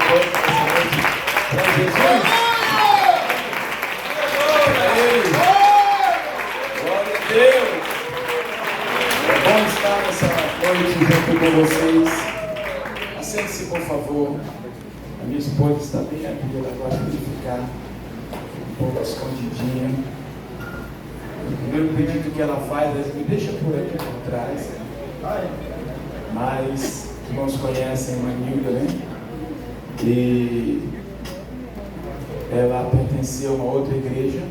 pode para Jesus. Glória a Deus. É bom estar nessa noite junto com vocês. Assente-se, por favor. A minha esposa está bem aqui, ela gosta de ficar um pouco escondidinha. O primeiro pedido que ela faz é: me deixa por aqui por trás. Mas os irmãos conhecem a Manilda, né? E ela pertencia a uma outra igreja.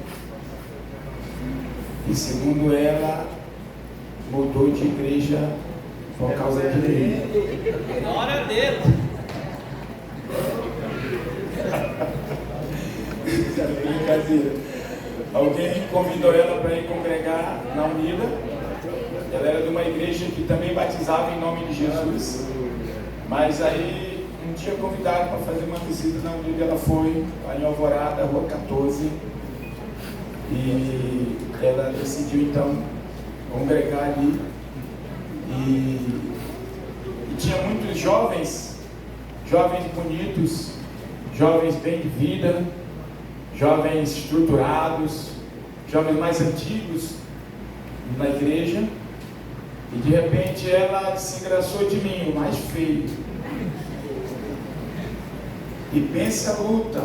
E segundo ela, mudou de igreja por causa de lei. Glória a Deus! Brincadeira. Alguém convidou ela para ir congregar na Unida. Ela era de uma igreja que também batizava em nome de Jesus. Mas aí um dia convidaram para fazer uma visita na Unida. Ela foi lá em Alvorada, Rua 14. E ela decidiu então congregar ali. E tinha muitos jovens bonitos, jovens bem de vida, jovens estruturados, jovens mais antigos na igreja. E de repente ela se engraçou de mim, o mais feio. E pensa a luta,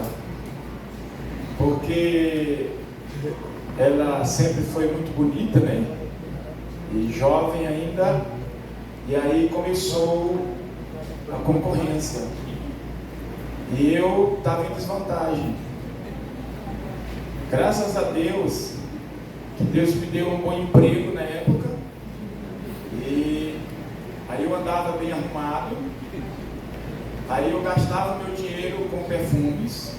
porque ela sempre foi muito bonita, né? E jovem ainda. E aí começou a concorrência. E eu estava em desvantagem. Graças a Deus, que Deus me deu um bom emprego na época. E aí eu andava bem arrumado. Aí eu gastava meu dinheiro com perfumes.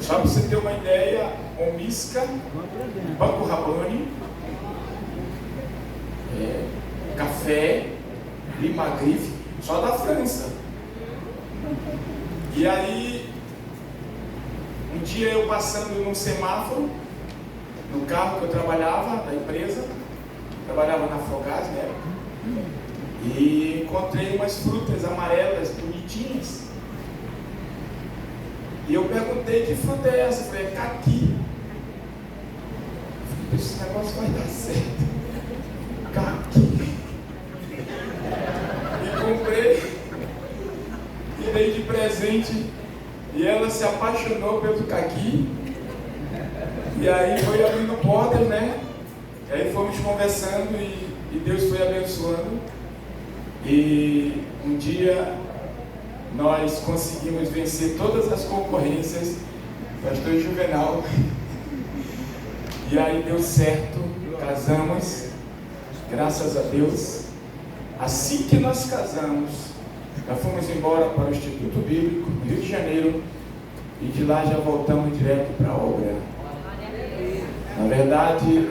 Só para você ter uma ideia, Omisca, Banco Rabanne, café, Lima Grife, só da França. E aí, um dia eu passando num semáforo, no carro que eu trabalhava, da empresa, trabalhava na Afogás, né? E encontrei umas frutas amarelas, bonitinhas. E eu perguntei: que fruta é essa? Eu falei: caqui. Eu falei: esse negócio vai dar certo. Caqui. E comprei e dei de presente. E ela se apaixonou pelo caqui. E aí foi abrindo portas, né? E aí fomos conversando e Deus foi abençoando. E um dia nós conseguimos vencer todas as concorrências, pastor Juvenal. E aí deu certo, casamos, graças a Deus. Assim que nós casamos, nós fomos embora para o Instituto Bíblico, Rio de Janeiro, e de lá já voltamos direto para a obra. Na verdade,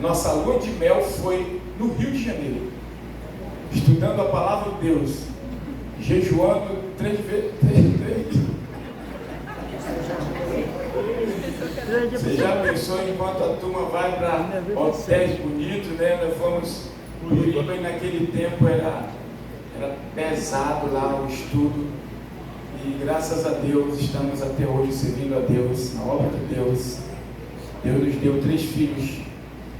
nossa lua de mel foi no Rio de Janeiro, estudando a palavra de Deus, jejuando 3 vezes. Você já pensou enquanto a turma vai para hotéis bonitos, né? Nós fomos para Uriba e naquele tempo era pesado lá o estudo. E graças a Deus estamos até hoje servindo a Deus, na obra de Deus. Deus nos deu 3 filhos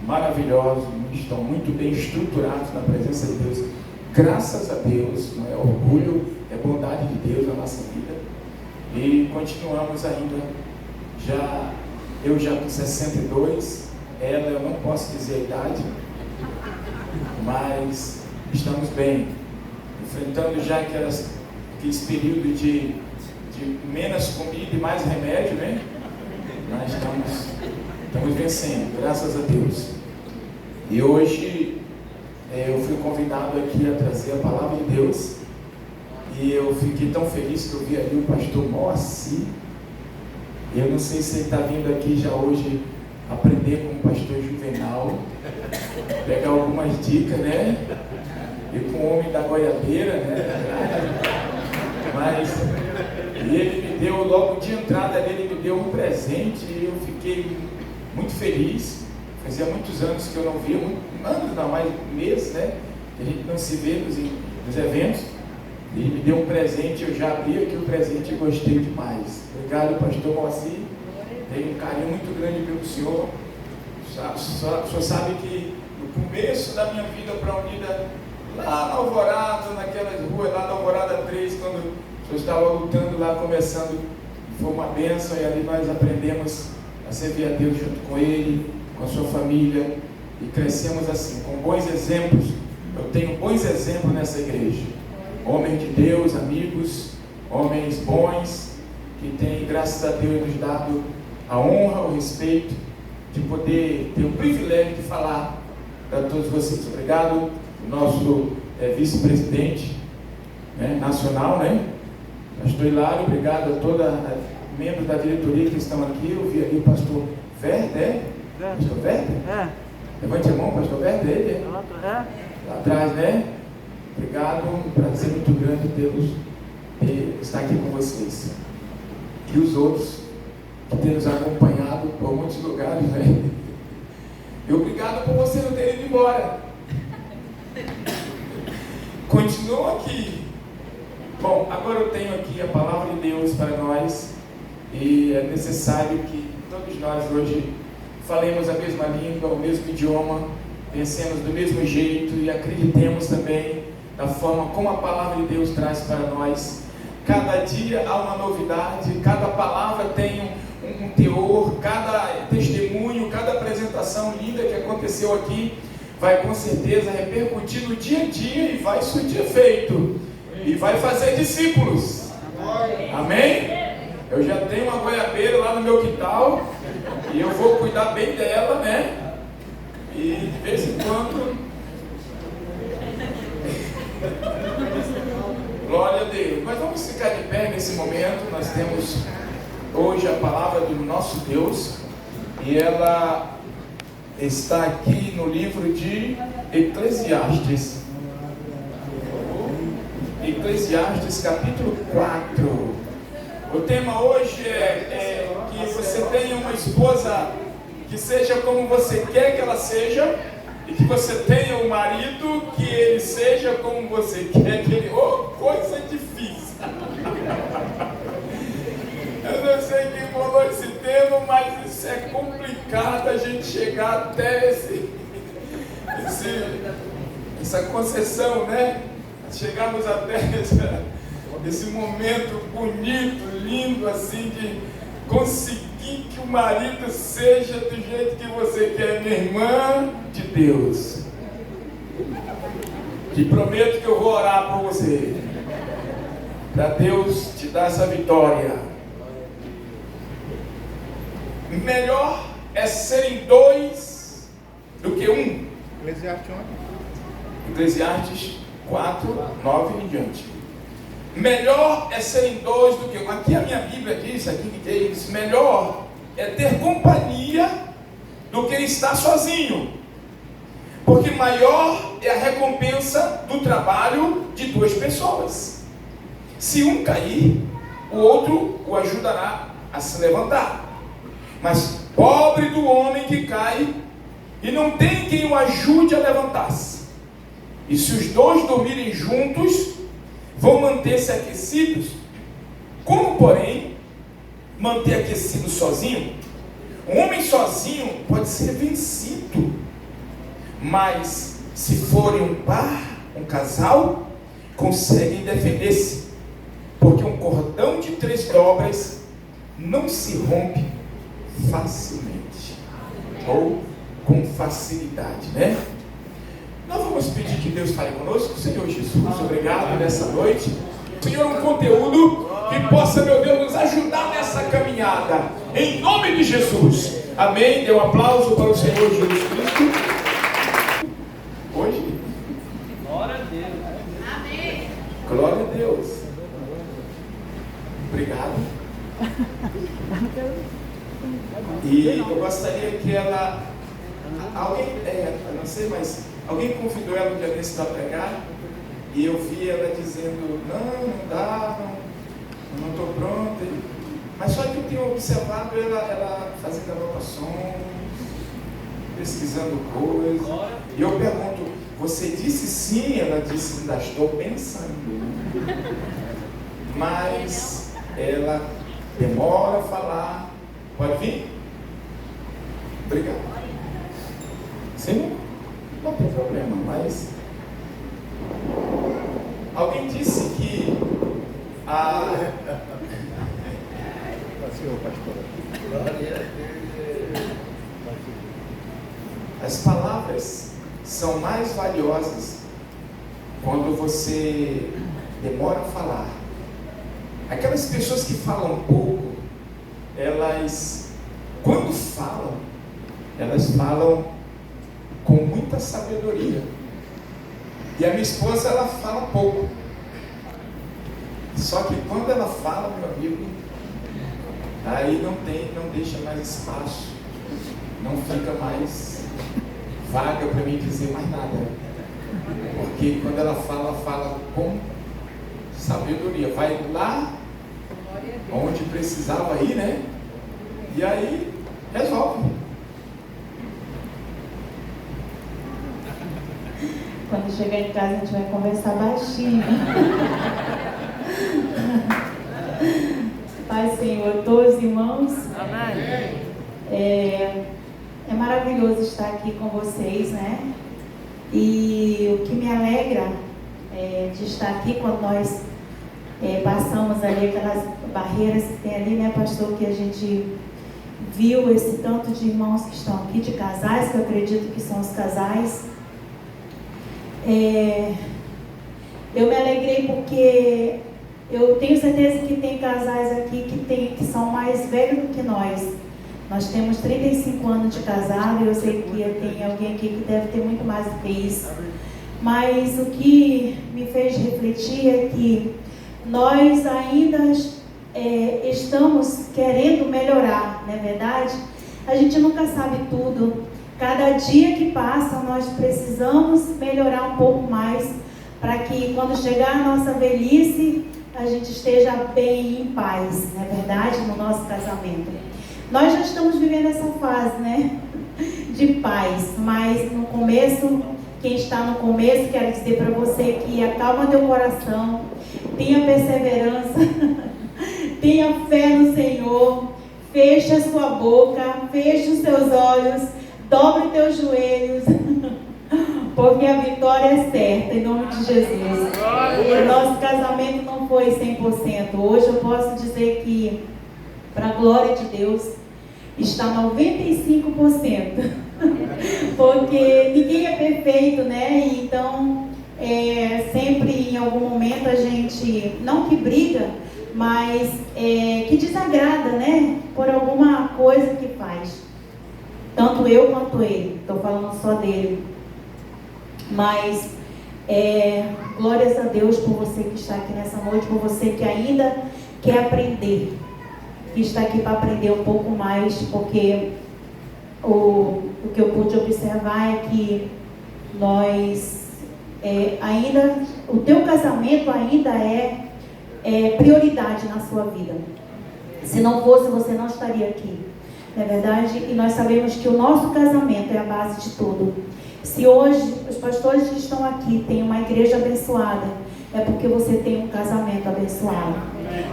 maravilhosos, estão muito bem estruturados na presença de Deus. Graças a Deus, não é orgulho, é bondade de Deus na nossa vida. E continuamos ainda, eu já com 62, ela eu não posso dizer a idade, mas estamos bem, enfrentando já aqueles períodos de menos comida e mais remédio, né? Mas estamos vencendo, graças a Deus. E hoje eu fui convidado aqui a trazer a palavra de Deus. E eu fiquei tão feliz que eu vi ali o pastor Moacir. Eu não sei se ele está vindo aqui já hoje aprender com o pastor Juvenal, pegar algumas dicas, né? E com o homem da goiabeira, né? Mas ele me deu, logo de entrada dele, me deu um presente e eu fiquei muito feliz. Fazia muitos anos que eu não via, anos não, mais meses, né? Que a gente não se vê nos eventos. Ele me deu um presente, eu já abri aqui o presente e gostei demais. Obrigado, pastor Moacir. Tenho um carinho muito grande pelo senhor. O senhor sabe que no começo da minha vida para a Unida, lá na Alvorada, naquelas ruas, lá na Alvorada 3, quando o senhor estava lutando lá, começando, foi uma bênção, e ali nós aprendemos a servir a Deus junto com ele, com a sua família, e crescemos assim, com bons exemplos. Eu tenho bons exemplos nessa igreja, homens de Deus, amigos, homens bons, que têm, graças a Deus, nos dado a honra, o respeito, de poder ter o privilégio de falar para todos vocês. Obrigado, o nosso vice-presidente nacional, pastor Hilário, obrigado a toda membros da diretoria que estão aqui. Eu vi ali o pastor Werther, pastor Werther? Levante a mão, pastor Werther, ele lá atrás, Obrigado, um prazer muito grande tê-los estar aqui com vocês. E os outros que têm nos acompanhado por muitos lugares, E obrigado por você não ter ido embora. Continuam aqui. Bom, agora eu tenho aqui a palavra de Deus para nós, e é necessário que todos nós hoje falemos a mesma língua, o mesmo idioma, pensemos do mesmo jeito e acreditemos também da forma como a palavra de Deus traz para nós. Cada dia há uma novidade, cada palavra tem um teor, cada testemunho, cada apresentação linda que aconteceu aqui vai com certeza repercutir no dia a dia e vai surtir efeito e vai fazer discípulos. Amém? Eu já tenho uma goiabeira lá no meu quintal e eu vou cuidar bem dela, E de vez em quando, glória a Deus. Mas vamos ficar de pé nesse momento. Nós temos hoje a palavra do nosso Deus e ela está aqui no livro de Eclesiastes. Eclesiastes capítulo 4. O tema hoje é que você tenha uma esposa que seja como você quer que ela seja, e que você tenha um marido que ele seja como você quer que ele... Oh, coisa difícil! Eu não sei quem falou esse tema, mas isso é complicado a gente chegar até essa concessão, Chegamos até esse momento bonito, lindo, assim, de conseguir que o marido seja do jeito que você quer, minha irmã de Deus. Te prometo que eu vou orar por você, para Deus te dar essa vitória. Melhor é serem dois do que um. Eclesiastes 4, 9 em diante. Melhor é serem dois do que um. Aqui a minha Bíblia diz, aqui que diz, melhor é ter companhia do que estar sozinho, porque maior é a recompensa do trabalho de duas pessoas. Se um cair, o outro o ajudará a se levantar. Mas pobre do homem que cai e não tem quem o ajude a levantar-se. E se os dois dormirem juntos, vão manter-se aquecidos. Como, porém, manter aquecido sozinho? Um homem sozinho pode ser vencido. Mas se forem um par, um casal, conseguem defender-se. Porque um cordão de 3 dobras não se rompe facilmente. Ou com facilidade, Nós vamos pedir que Deus fale conosco. Senhor Jesus, obrigado nessa noite. Senhor, um conteúdo que possa, meu Deus, nos ajudar nessa caminhada. Em nome de Jesus. Amém. Dê um aplauso para o Senhor Jesus Cristo. Hoje. Glória a Deus. Amém. Glória a Deus. Obrigado. E eu gostaria que ela... Alguém, não sei, mas... Alguém convidou ela um dia desse para pregar, e eu vi ela dizendo, não dá, não estou pronta. Mas só que eu tenho observado ela fazendo anotações, pesquisando coisas. E eu pergunto, Você disse sim, ela disse, ainda estou pensando. Mas ela demora a falar. Pode vir? Obrigado. Sim, não tem problema, mas... Alguém disse que as palavras são mais valiosas quando você demora a falar. Aquelas pessoas que falam pouco, elas, quando falam, elas falam com muita sabedoria. E a minha esposa, ela fala pouco. Só que quando ela fala, meu amigo, aí não deixa mais espaço, não fica mais vaga para mim dizer mais nada. Porque quando ela fala com sabedoria. Vai lá onde precisava ir, né? E aí resolve. Quando chegar em casa a gente vai conversar baixinho. Pai, Senhor, todos irmãos. Amém. É maravilhoso estar aqui com vocês, né? E o que me alegra de estar aqui quando nós passamos ali aquelas barreiras que tem ali, né, pastor, que a gente viu esse tanto de irmãos que estão aqui, de casais, que eu acredito que são os casais. Eu me alegrei porque eu tenho certeza que tem casais aqui que são mais velhos do que nós. Nós temos 35 anos de casado e eu sei que tem alguém aqui que deve ter muito mais do que isso. Mas o que me fez refletir é que nós ainda estamos querendo melhorar, não é verdade? A gente nunca sabe tudo. Cada dia que passa, nós precisamos melhorar um pouco mais para que quando chegar a nossa velhice, a gente esteja bem em paz, não é verdade? No nosso casamento. Nós já estamos vivendo essa fase, né? De paz, mas no começo, quem está no começo, quero dizer para você que acalma teu coração, tenha perseverança, tenha fé no Senhor, feche a sua boca, feche os seus olhos, dobre teus joelhos, porque a vitória é certa, em nome de Jesus. O nosso casamento não foi 100%. Hoje eu posso dizer que, para a glória de Deus, está 95%. Porque ninguém é perfeito, né? Então, sempre em algum momento a gente, não que briga, mas que desagrada, né? Por alguma coisa que faz. Tanto eu quanto ele, estou falando só dele. Mas, glórias a Deus por você que está aqui nessa noite, por você que ainda quer aprender, que está aqui para aprender um pouco mais, porque o que eu pude observar é que nós ainda, o teu casamento ainda é prioridade na sua vida. Se não fosse, você não estaria aqui. Não é verdade? E nós sabemos que o nosso casamento é a base de tudo. Se hoje os pastores que estão aqui têm uma igreja abençoada, é porque você tem um casamento abençoado.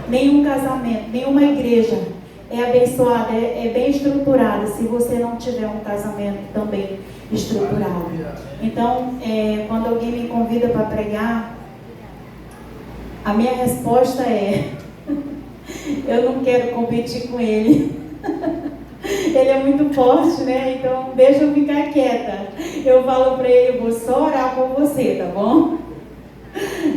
Nenhum casamento, nenhuma igreja é abençoada, é bem estruturada, se você não tiver um casamento também estruturado. Então, quando alguém me convida para pregar, a minha resposta é: eu não quero competir com ele. Ele é muito forte, né? Então deixa eu ficar quieta. Eu falo para ele: eu vou só orar por você, tá bom?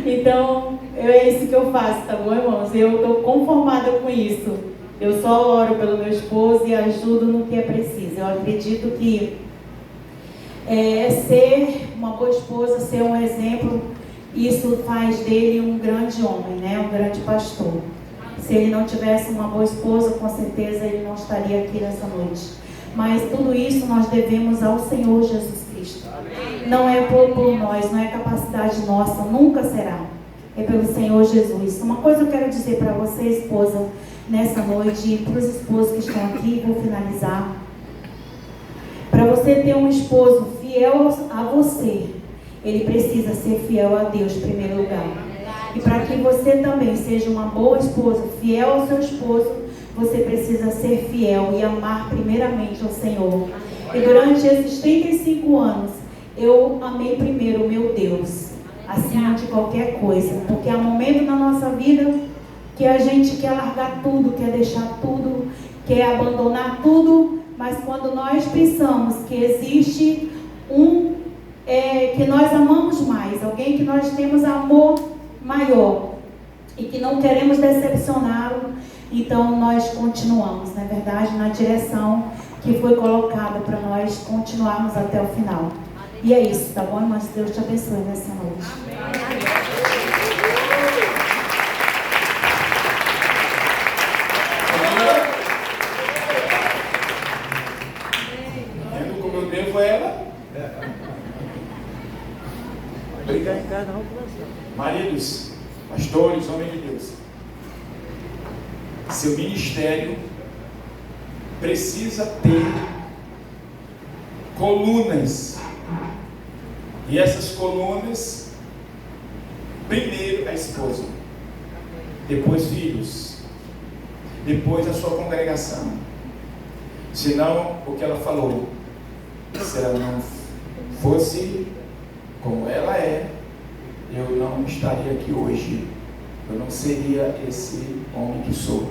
Então é isso que eu faço, tá bom, irmãos? Eu estou conformada com isso. Eu só oro pelo meu esposo e ajudo no que é preciso. Eu acredito que ser uma boa esposa, ser um exemplo, isso faz dele um grande homem, né? Um grande pastor. Se ele não tivesse uma boa esposa, com certeza ele não estaria aqui nessa noite. Mas tudo isso nós devemos ao Senhor Jesus Cristo. Não é por nós, não é capacidade nossa, nunca será. É pelo Senhor Jesus. Uma coisa eu quero dizer para você, esposa, nessa noite, e para os esposos que estão aqui, vou finalizar. Para você ter um esposo fiel a você ele precisa ser fiel a Deus em primeiro lugar. E para que você também seja uma boa esposa, fiel ao seu esposo, você precisa ser fiel e amar primeiramente ao Senhor. E durante esses 35 anos, eu amei primeiro o meu Deus, acima de qualquer coisa. Porque há momentos na nossa vida que a gente quer largar tudo, quer deixar tudo, quer abandonar tudo. Mas quando nós pensamos que existe que nós amamos mais, alguém que nós temos amor maior e que não queremos decepcioná-lo, então nós continuamos, na verdade, na direção que foi colocada para nós continuarmos até o final. E é isso, tá bom? Mas Deus te abençoe nessa noite. Vendo como eu devo a ela? Maridos, pastores, homens de Deus, seu ministério precisa ter colunas. E essas colunas, primeiro a esposa, depois filhos, depois a sua congregação. Senão, o que ela falou, se ela não fosse como ela é, eu não estaria aqui hoje, eu não seria esse homem que sou.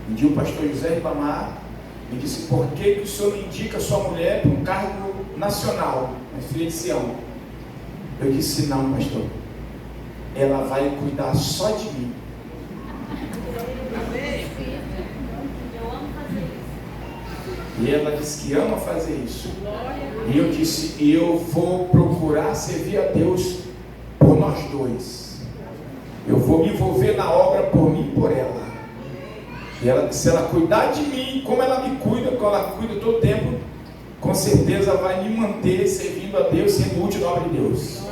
Um dia o pastor José Ribamar me disse: por que o senhor não indica sua mulher para um cargo nacional, na filha de Sião? Eu disse: não, pastor, ela vai cuidar só de mim. E ela disse que ama fazer isso. E eu disse: eu vou procurar servir a Deus por nós dois. Eu vou me envolver na obra por mim e por ela. E ela, se ela cuidar de mim, como ela me cuida, como ela cuida todo o tempo, com certeza vai me manter servindo a Deus, sendo útil na obra de Deus.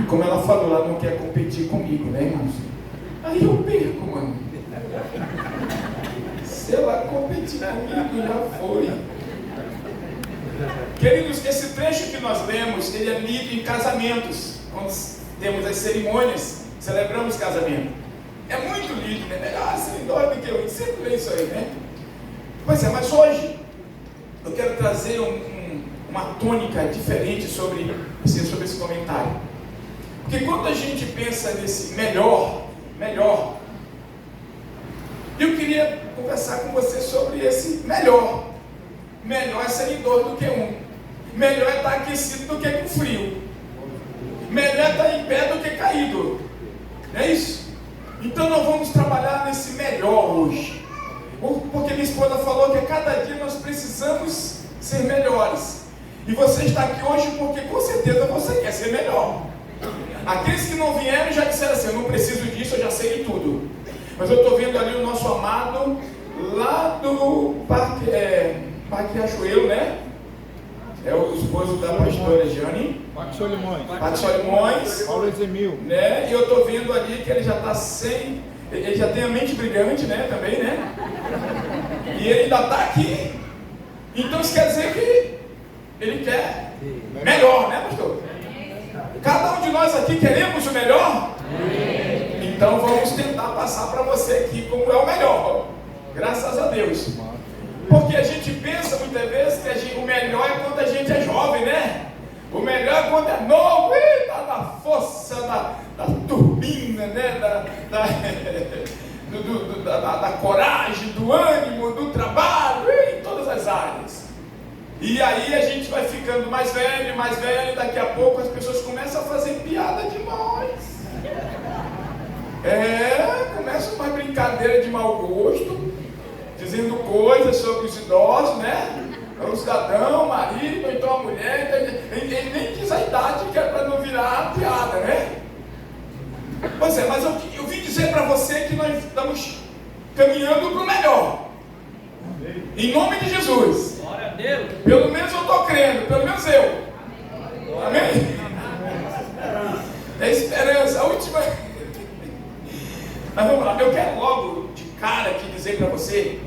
E como ela falou, ela não quer competir comigo, né, irmãos? Aí eu perco, mano. Se ela competir comigo, já foi. Queridos, esse trecho que nós lemos, ele é lido em casamentos. Quando temos as cerimônias, celebramos casamento. É muito lido, né? Melhor assim, dói do que eu sempre leio isso aí, né? Pois é, mas hoje eu quero trazer uma tônica diferente sobre esse comentário. Porque quando a gente pensa nesse melhor, eu queria conversar com você sobre esse melhor. Melhor é ser em dois do que um. Melhor é estar aquecido do que com frio. Melhor é estar em pé do que caído. Não é isso? Então nós vamos trabalhar nesse melhor hoje. Porque minha esposa falou que a cada dia nós precisamos ser melhores. E você está aqui hoje porque com certeza você quer ser melhor. Aqueles que não vieram já disseram assim: eu não preciso disso, eu já sei de tudo. Mas eu estou vendo ali o nosso amado lá do Parque Riachuelo, né? É o esposo da pastora Jane. Parque Solimões. Paulo Exemil. Né? E eu estou vendo ali que ele já está sem. Ele já tem a mente brilhante, né? Também, né? E ele ainda está aqui. Então isso quer dizer que ele quer melhor, né, pastor? Cada um de nós aqui queremos o melhor? Então vamos tentar passar para você aqui como é o melhor. Graças a Deus. Porque a gente pensa muitas vezes que o melhor é quando a gente é jovem, né? O melhor é quando é novo, tá na força da turbina, né? Da coragem, do ânimo, do trabalho, em todas as áreas. E aí a gente vai ficando mais velho, e daqui a pouco as pessoas começam a fazer piada de nós. Começa uma brincadeira de mau gosto, dizendo coisas sobre os idosos, né? O cidadão, o marido, ou então a mulher, ele nem diz a idade que é para não virar piada, né? Pois é, mas eu vim dizer para você que nós estamos caminhando para o melhor. Em nome de Jesus. Glória a Deus. Pelo menos eu estou crendo, pelo menos eu. Amém? É esperança, a última. Mas vamos lá, eu quero logo de cara aqui dizer para você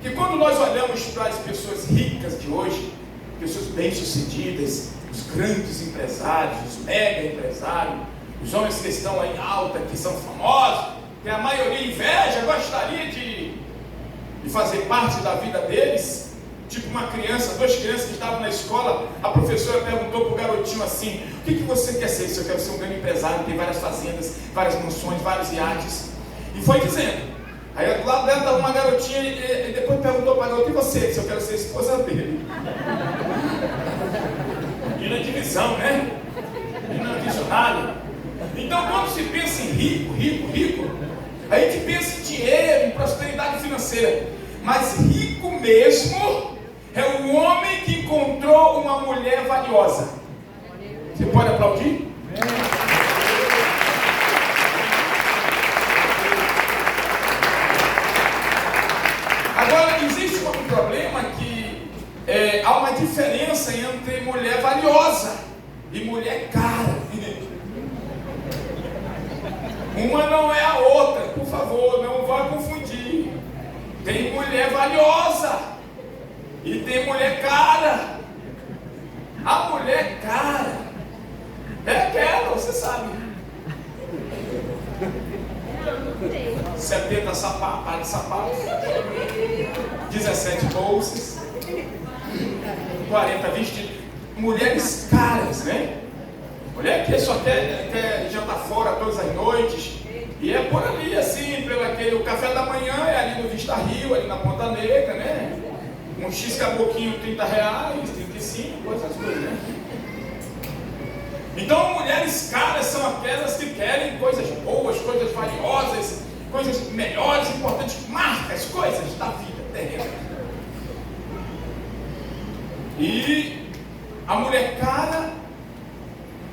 que quando nós olhamos para as pessoas ricas de hoje, pessoas bem-sucedidas, os grandes empresários, os mega empresários, os homens que estão aí alta, que são famosos, que a maioria inveja, gostaria de fazer parte da vida deles. Tipo uma criança, duas crianças que estavam na escola, a professora perguntou para o garotinho assim: o que você quer ser? Eu quero ser um grande empresário, tem várias fazendas, várias mansões, vários iates. E foi dizendo. Aí do lado dela estava uma garotinha e depois perguntou para a garota: e você? Eu quero ser esposa dele. E na divisão, né? E na visionária. Então quando se pensa em rico, a gente pensa em dinheiro, em prosperidade financeira. Mas rico mesmo é o homem que encontrou uma mulher valiosa. Você pode aplaudir? Agora, existe um problema que há uma diferença entre mulher valiosa e mulher cara. Uma não é a outra, por favor, não vá confundir. Tem mulher valiosa e tem mulher cara. A mulher cara é aquela, você sabe. 70 pares de sapatos, 17 bolsas, 40 vestidos. Mulheres caras, né? Mulher que só quer jantar fora todas as noites. E é por ali, assim, o café da manhã é ali no Vista Rio, ali na Ponta Negra, né? Um X caboquinho, 30 reais, 35, essas coisas, né? Então, mulheres caras são aquelas que querem coisas boas, coisas valiosas, coisas melhores, importantes, marcas, coisas da vida terrena. E a mulher cara,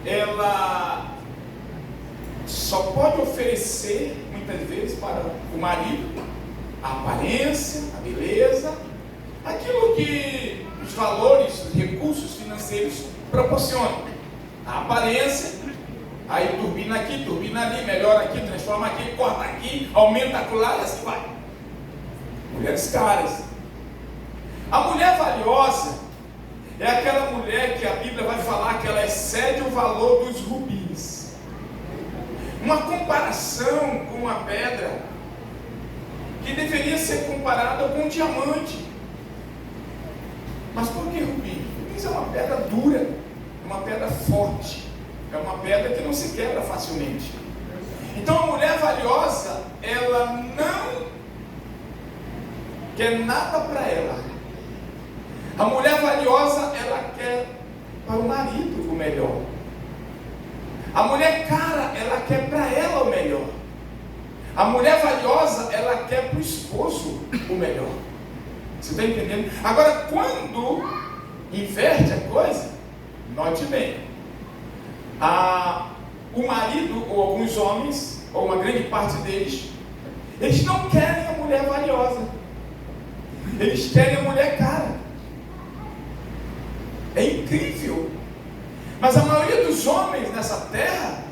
ela só pode oferecer, muitas vezes, para o marido a aparência, a beleza, aquilo que os valores, os recursos financeiros proporcionam. A aparência, aí turbina aqui, turbina ali, melhora aqui, transforma aqui, corta aqui, aumenta acolá, e assim vai. Mulheres caras. A mulher valiosa é aquela mulher que a Bíblia vai falar que ela excede o valor dos rubis. Uma comparação com uma pedra que deveria ser comparada com um diamante. Mas por que rubi? Rubis é uma pedra dura, uma pedra forte, é uma pedra que não se quebra facilmente. Então a mulher valiosa, ela não quer nada para ela. A mulher valiosa, ela quer para o marido o melhor. A mulher cara, ela quer para ela o melhor. A mulher valiosa, ela quer para o esposo o melhor. Você está entendendo? Agora, quando inverte a coisa, note bem. O marido, ou alguns homens, ou uma grande parte deles, eles não querem a mulher valiosa. Eles querem a mulher cara. É incrível. Mas a maioria dos homens nessa terra,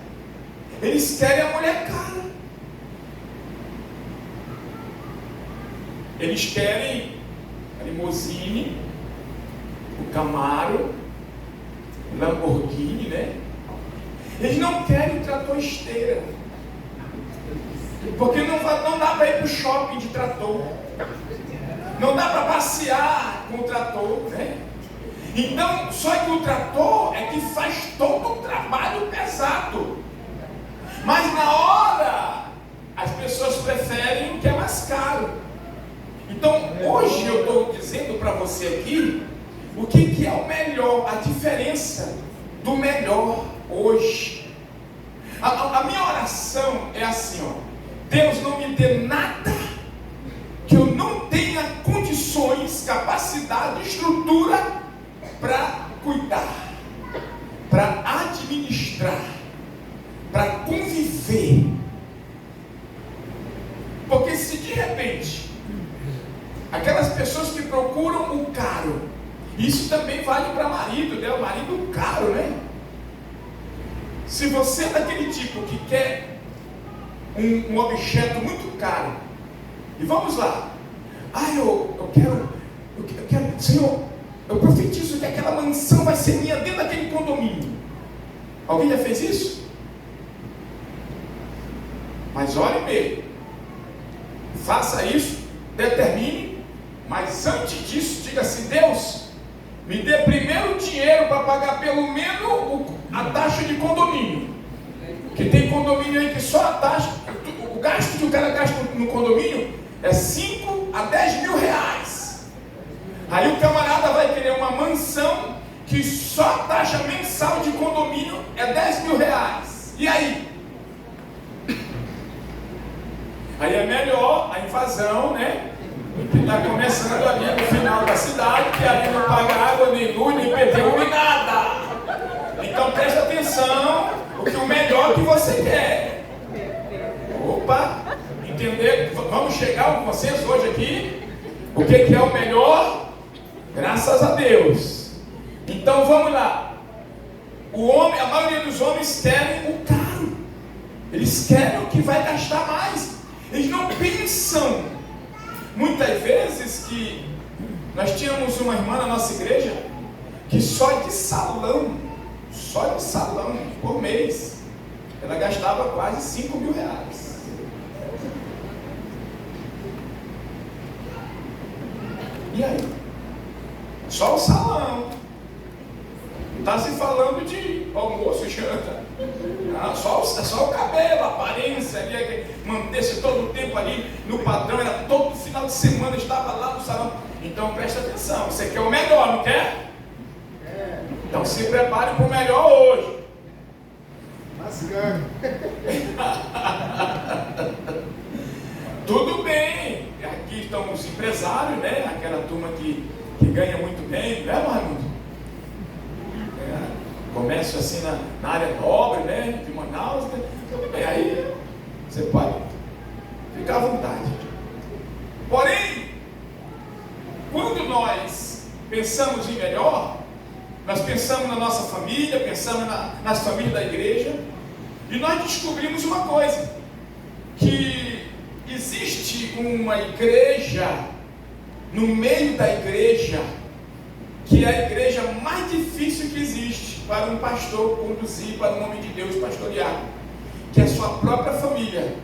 eles querem a mulher cara. Eles querem a limousine, o Camaro, o Lamborghini, né? Eles não querem o trator esteira. Porque não dá para ir para o shopping de trator. Não dá para passear com o trator, né? Então, só que o trator é que faz todo o trabalho pesado. Mas na hora, as pessoas preferem o que é mais caro. Então, hoje eu estou dizendo para você aqui o que é o melhor, a diferença do melhor hoje. A minha oração é assim, ó: Deus, não me dê nada que eu não tenha condições, capacidade, estrutura para cuidar, para administrar, para conviver. Porque se de repente aquelas pessoas que procuram o caro, isso também vale para marido, né? O marido caro, né? Se você é daquele tipo que quer um objeto muito caro, e vamos lá, eu quero, Senhor, Eu profetizo que aquela mansão vai ser minha dentro daquele condomínio. Alguém já fez isso? Mas olhe bem, faça isso, determine, mas antes disso, diga assim: Deus, me dê primeiro dinheiro para pagar pelo menos a taxa de condomínio. Que tem condomínio aí que só a taxa, o gasto que o cara gasta no condomínio é 5 a 10 mil reais. Aí o camarada vai querer uma mansão que só a taxa mensal de condomínio é 10 mil reais. E aí? Aí é melhor a invasão, né? Que está começando ali no final da cidade, que ali não paga água, nem luz, nem PTU, nem nada. Então preste atenção, porque o melhor que você quer. Opa, entender? Vamos chegar com vocês hoje aqui. O que é o melhor? Graças a Deus. Então vamos lá. O homem, a maioria dos homens querem o caro. Eles querem o que vai gastar mais. Eles não pensam. Muitas vezes que nós tínhamos uma irmã na nossa igreja que só de salão por mês, ela gastava quase 5 mil reais. E aí? Só o salão. Está se falando de almoço e janta. Só o cabelo, a aparência ali, manter-se todo o tempo ali no padrão, era todo final de semana, estava lá no salão. Então presta atenção, você quer o melhor, não quer? Então se prepare para o melhor hoje. Tudo bem, aqui estão os empresários, né? Aquela turma que ganha muito bem, né, Raimundo? Comércio assim na área nobre, né? De Manaus, né? Tudo bem, aí você pode ficar à vontade. Porém, quando nós pensamos em melhor, nós pensamos na nossa família, pensamos nas famílias da igreja, e nós descobrimos uma coisa, que existe uma igreja no meio da igreja, que é a igreja mais difícil que existe para um pastor conduzir, para um homem de Deus pastorear, que é a sua própria família.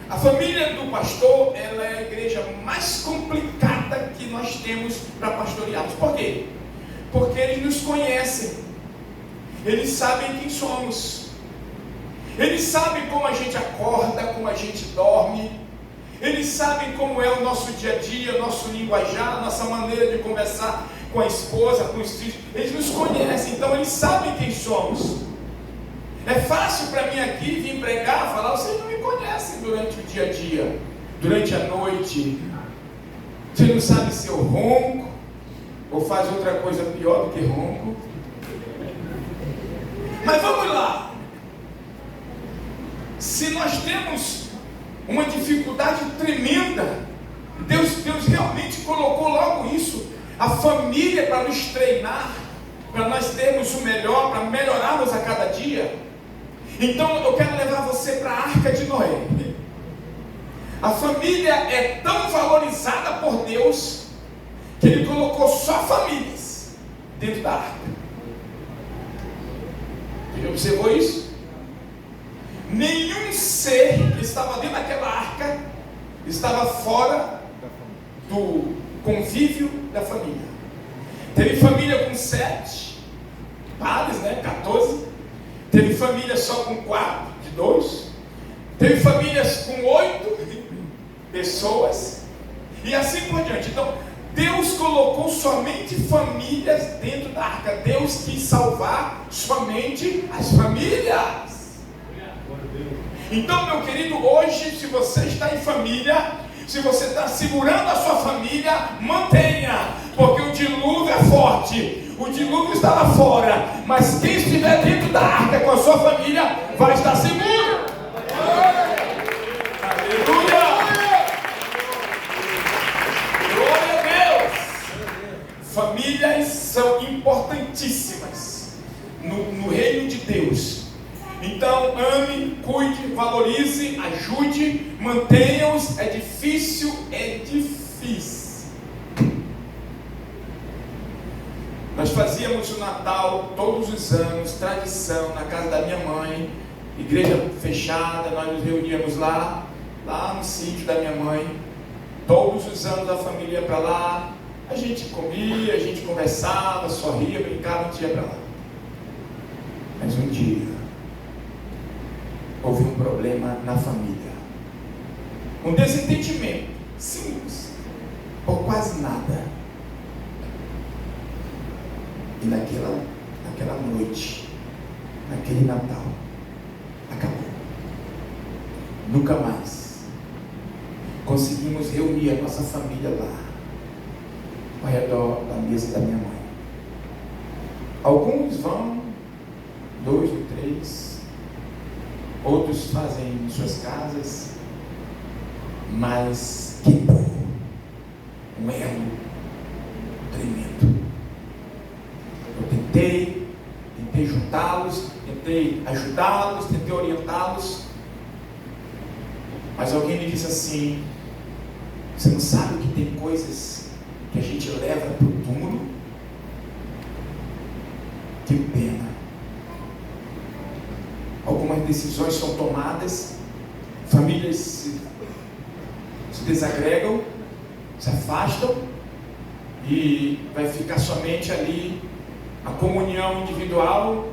A família do pastor, ela é a igreja mais complicada que nós temos para pastorearmos. Por quê? Porque eles nos conhecem, eles sabem quem somos, eles sabem como a gente acorda, como a gente dorme, eles sabem como é o nosso dia a dia, nosso linguajar, nossa maneira de conversar com a esposa, com os filhos. Eles nos conhecem, então eles sabem quem somos. É fácil para mim aqui vir pregar, falar: vocês não me conhecem durante o dia a dia, durante a noite. Você não sabe se eu ronco ou faz outra coisa pior do que ronco. Mas vamos lá. Se nós temos uma dificuldade tremenda, Deus realmente colocou logo isso, a família, para nos treinar, para nós termos o melhor, para melhorarmos a cada dia. Então eu quero levar você para a Arca de Noé. A família é tão valorizada por Deus que Ele colocou só famílias dentro da arca. Você observou isso? Nenhum ser que estava dentro daquela arca estava fora do convívio da família. Teve família com 7 pares, né? 14. Teve família só com 4, de 2. Teve famílias com 8 pessoas. E assim por diante. Então, Deus colocou somente famílias dentro da arca. Deus quis salvar somente as famílias. Então, meu querido, hoje, se você está em família, se você está segurando a sua família, mantenha, porque o dilúvio é forte. O dilúvio está lá fora, mas quem estiver dentro da arca com a sua família vai estar seguro. Aleluia! Glória a Deus! Famílias são importantíssimas no reino de Deus. Então, ame, cuide, valorize, ajude, mantenha-os. É difícil, é difícil. fazíamos o Natal todos os anos, tradição, na casa da minha mãe, igreja fechada, nós nos reuníamos lá no sítio da minha mãe. Todos os anos a família ia para lá, a gente comia, a gente conversava, sorria, brincava, a gente ia para lá. Mas um dia, houve um problema na família. Um desentendimento simples, por quase nada. E naquela noite, naquele Natal, acabou. Nunca mais conseguimos reunir a nossa família lá, ao redor da mesa da minha mãe. Alguns vão, 2 ou 3, outros fazem em suas casas, mas quebrou um elo tremendo. Eu tentei juntá-los, tentei ajudá-los, tentei orientá-los, mas alguém me disse assim: você não sabe que tem coisas que a gente leva para o túmulo? Que pena. Algumas decisões são tomadas, famílias se desagregam, se afastam, e vai ficar somente ali a comunhão individual.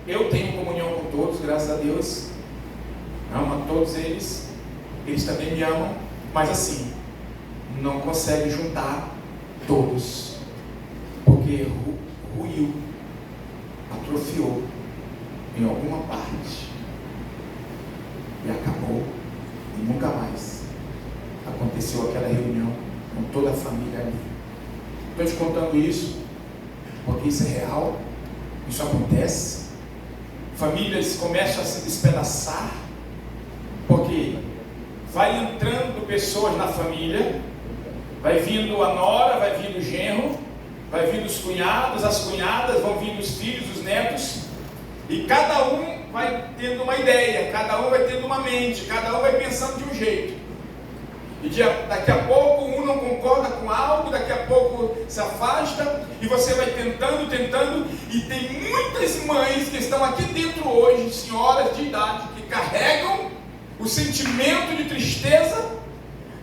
Eu tenho comunhão com todos, graças a Deus, amo a todos eles, eles também me amam, mas assim, não consegue juntar todos, porque ruiu, atrofiou em alguma parte, e acabou, e nunca mais aconteceu aquela reunião com toda a família ali. Estou te contando isso porque isso é real, isso acontece. Famílias começam a se despedaçar porque vai entrando pessoas na família, vai vindo a nora, vai vindo o genro, vai vindo os cunhados, as cunhadas, vão vindo os filhos, os netos, e cada um vai tendo uma ideia, cada um vai tendo uma mente, cada um vai pensando de um jeito. E daqui a pouco um não concorda com algo, daqui a pouco se afasta, e você vai tentando, e tem muitas mães que estão aqui dentro hoje, senhoras de idade, que carregam o sentimento de tristeza,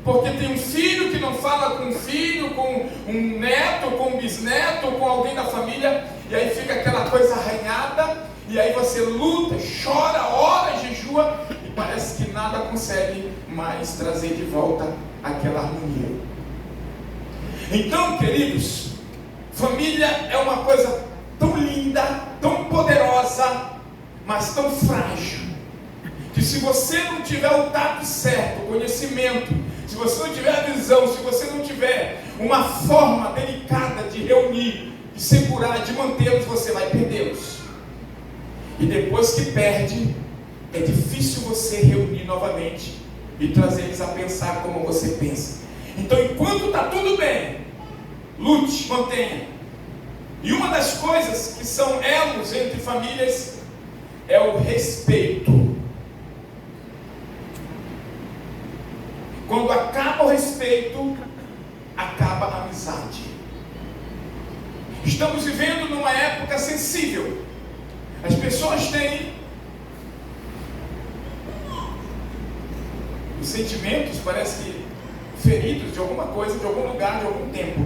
porque tem um filho que não fala com um filho, com um neto, com um bisneto, com alguém da família, e aí fica aquela coisa arranhada, e aí você luta, chora, ora, jejua, e parece que nada consegue mais trazer de volta aquela harmonia. Então, queridos, família é uma coisa tão linda, tão poderosa, mas tão frágil, que se você não tiver o tato certo, o conhecimento, se você não tiver a visão, se você não tiver uma forma delicada de reunir, de segurar, de mantê-los, você vai perdê-los. E depois que perde, é difícil você reunir novamente e trazer eles a pensar como você pensa. Então, enquanto está tudo bem, lute, mantenha. E uma das coisas que são elos entre famílias é o respeito. Quando acaba o respeito, acaba a amizade. Estamos vivendo numa época sensível. As pessoas têm os sentimentos, parece que feridos de alguma coisa, de algum lugar, de algum tempo.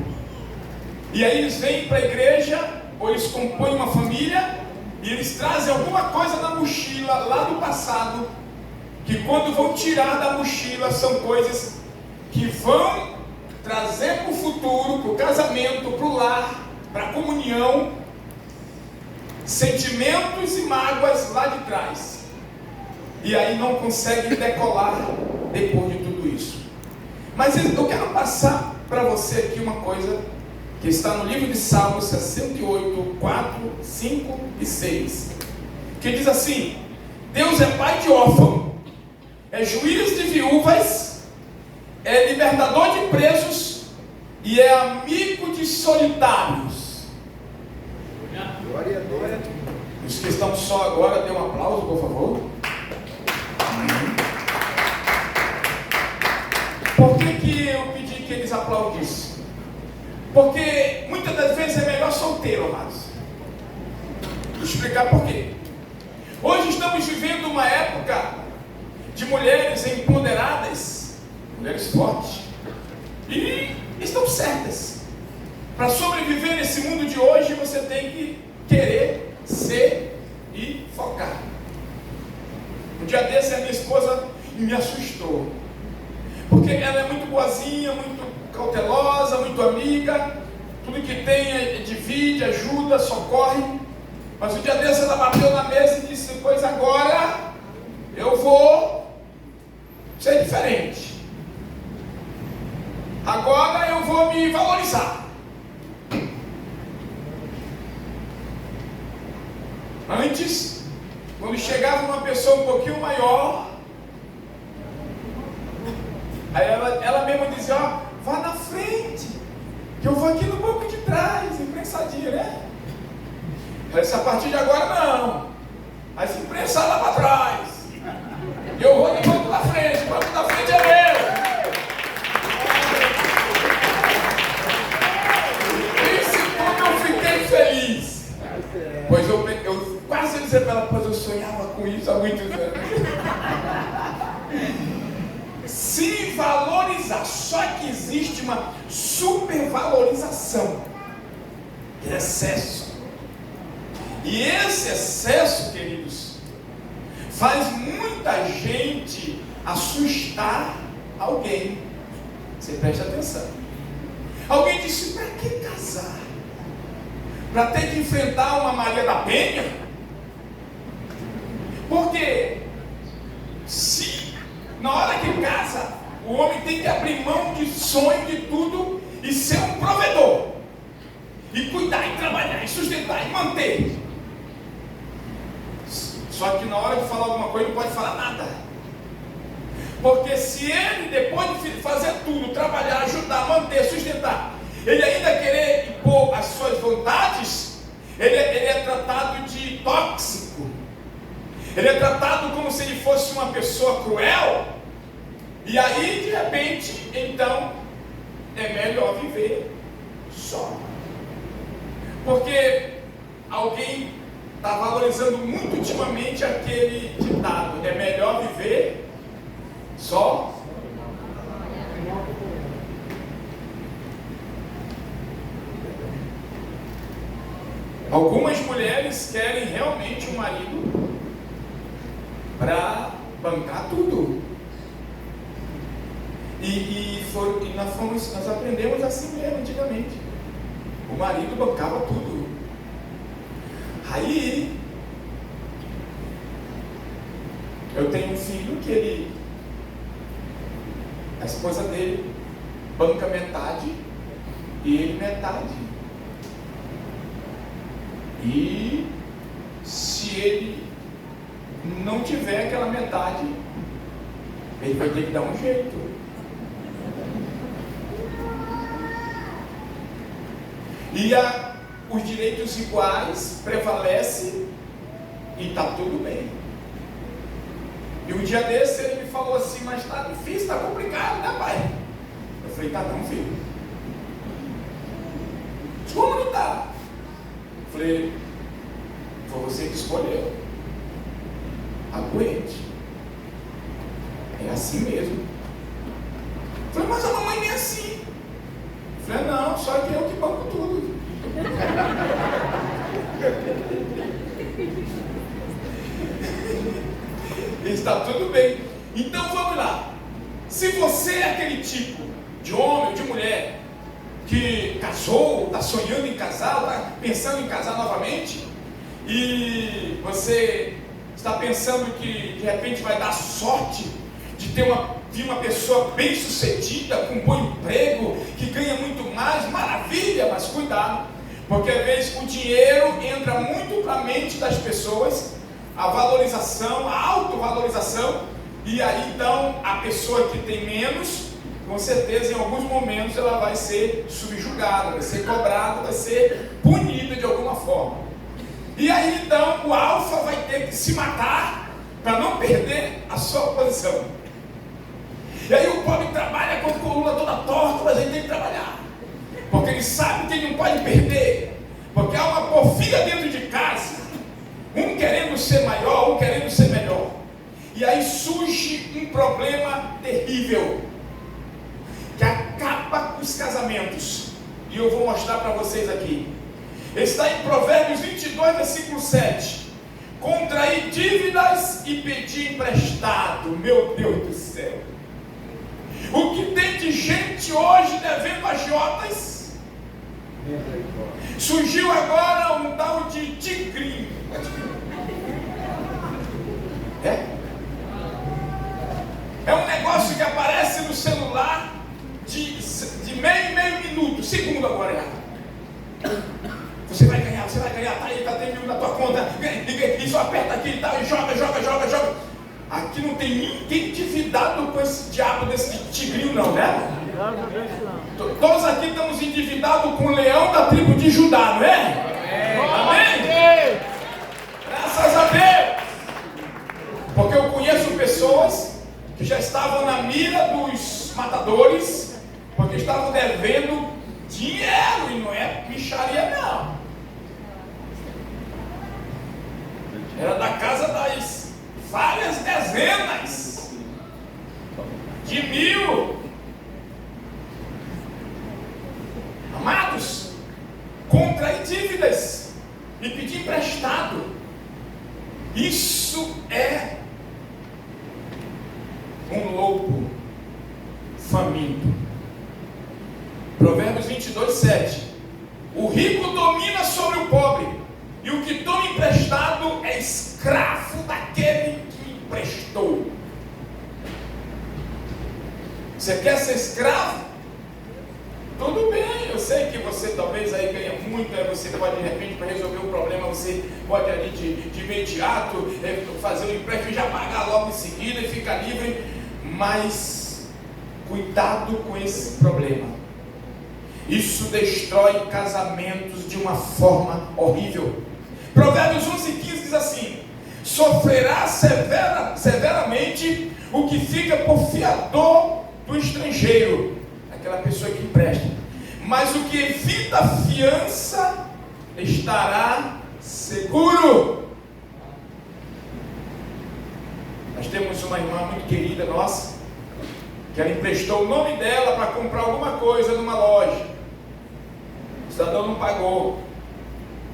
E aí eles vêm para a igreja, ou eles compõem uma família, e eles trazem alguma coisa na mochila lá do passado, que quando vão tirar da mochila são coisas que vão trazer para o futuro, para o casamento, para o lar, para a comunhão, sentimentos e mágoas lá de trás. E aí não consegue decolar depois de tudo isso. Mas eu quero passar para você aqui uma coisa que está no livro de Salmos 68, 4, 5 e 6, que diz assim: Deus é pai de órfão, é juiz de viúvas, é libertador de presos e é amigo de solitários. Glória a Deus. Os que estão só agora, dê um aplauso, por favor. Por que eu pedi que eles aplaudissem? Porque muitas das vezes é melhor solteiro, amados. Vou explicar por quê. Hoje estamos vivendo uma época de mulheres empoderadas, mulheres fortes, e estão certas. Para sobreviver nesse mundo de hoje, você tem que querer ser e focar. Um dia desse a minha esposa me assustou, porque ela é muito boazinha, muito cautelosa, muito amiga, tudo que tem divide, ajuda, socorre. Mas um dia desse ela bateu na mesa e disse: pois agora eu vou ser diferente, agora eu vou me valorizar. Antes, quando chegava uma pessoa um pouquinho maior, aí ela mesma dizia: ó, vá na frente, que eu vou aqui no banco de trás, imprensadinha, né? Ela disse: a partir de agora não, aí se imprensar lá para trás, e eu vou no banco da frente, o banco da frente é meu. Isso quando eu fiquei feliz, pois eu quase ia dizer para ela: pois eu sonhava com isso há muitos anos. Se valorizar, só que existe uma supervalorização, excesso. E esse excesso, queridos, faz muita gente assustar alguém. Você preste atenção. Alguém disse: para que casar? Para ter que enfrentar uma Maria da Penha? Porque se na hora que casa, o homem tem que abrir mão de sonho, de tudo, e ser um provedor, e cuidar, e trabalhar, e sustentar, e manter. Só que na hora de falar alguma coisa, não pode falar nada. Porque se ele, depois de fazer tudo, trabalhar, ajudar, manter, sustentar, ele ainda querer impor as suas vontades, ele é tratado de tóxico. Ele é tratado como se ele fosse uma pessoa cruel. E aí, de repente, então, é melhor viver só. Porque alguém está valorizando muito ultimamente aquele ditado: é melhor viver só. Algumas mulheres querem realmente um marido para bancar tudo. E nós aprendemos assim mesmo antigamente. O marido bancava tudo. Aí, eu tenho um filho que a esposa dele banca metade e ele metade. E se ele não tiver aquela metade, ele vai ter que dar um jeito. E os direitos iguais prevalecem e está tudo bem. E um dia desse ele me falou assim: mas está difícil, está complicado, né, pai? Eu falei: tá não, filho. Como não está? Eu falei: foi você que escolheu. Aguente. É assim mesmo. Eu falei: mas a mamãe nem é assim. Eu falei: não, só que eu que banco tudo. Está tudo bem. Então vamos lá. Se você é aquele tipo de homem ou de mulher que casou, está sonhando em casar, está pensando em casar novamente, e você está pensando que de repente vai dar sorte de ter uma pessoa bem sucedida, com um bom emprego, que ganha muito mais, maravilha, mas cuidado, porque às vezes o dinheiro entra muito para a mente das pessoas, a valorização, a autovalorização, e aí então a pessoa que tem menos, com certeza em alguns momentos ela vai ser subjugada, vai ser cobrada, vai ser punida de alguma forma. E aí então o alfa vai ter que se matar para não perder a sua posição. E aí o pobre trabalha com a coluna toda torta, mas ele tem que trabalhar, porque ele sabe que ele não pode perder, porque há uma porfia dentro de casa Um querendo ser maior, um querendo ser melhor. E aí surge um problema terrível, que acaba com os casamentos. E eu vou mostrar para vocês aqui. Está em Provérbios 22, versículo 7. Contrair dívidas e pedir emprestado. Meu Deus do céu. O que tem de gente hoje devendo agiotas? Surgiu agora um tal de tigrinho. É um negócio que aparece no celular de meio minuto, segundo agora é. Você vai ganhar, tá aí, tá tendo na tua conta, e só aperta aqui e tal, e joga. Aqui não tem ninguém endividado com esse diabo desse tigrinho não, né? Todos aqui estamos endividados com o leão da tribo de Judá, não é? Amém? Graças a Deus! Porque eu conheço pessoas que já estavam na mira dos matadores, porque estavam devendo dinheiro, e não é mixaria não. Era da casa das várias dezenas de mil. Amados, contrair dívidas e pedir emprestado, isso é um lobo faminto. Provérbios 22, 7. O rico domina sobre o pobre, e o que toma emprestado é escravo daquele que emprestou. Você quer ser escravo? Tudo bem, eu sei que você talvez aí ganha muito, aí você pode de repente, para resolver um problema, você pode ali de imediato fazer um empréstimo e já pagar logo em seguida e ficar livre, mas cuidado com esse problema. Isso destrói casamentos de uma forma horrível. Provérbios 11:15 diz assim: sofrerá severamente o que fica por fiador do estrangeiro, aquela pessoa que empresta, mas o que evita a fiança estará seguro. Nós temos uma irmã muito querida nossa, que ela emprestou o nome dela para comprar alguma coisa numa loja. O cidadão não pagou.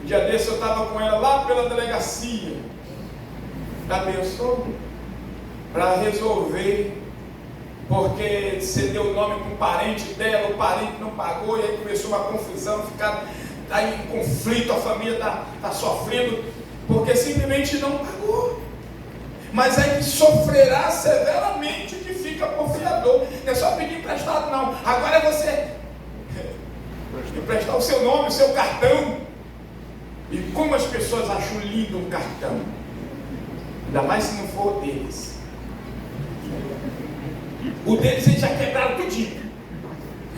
Um dia desse eu estava com ela lá pela delegacia da Benção para resolver, porque você deu o nome para um parente dela, o parente não pagou, e aí começou uma confusão, ficar aí em conflito, a família está sofrendo, porque simplesmente não pagou. Mas é que sofrerá severamente que fica por fiador. Não é só pedir emprestado não, agora é você emprestar o seu nome, o seu cartão. E como as pessoas acham lindo um cartão, ainda mais se não for o deles. O deles eles já quebraram tudinho.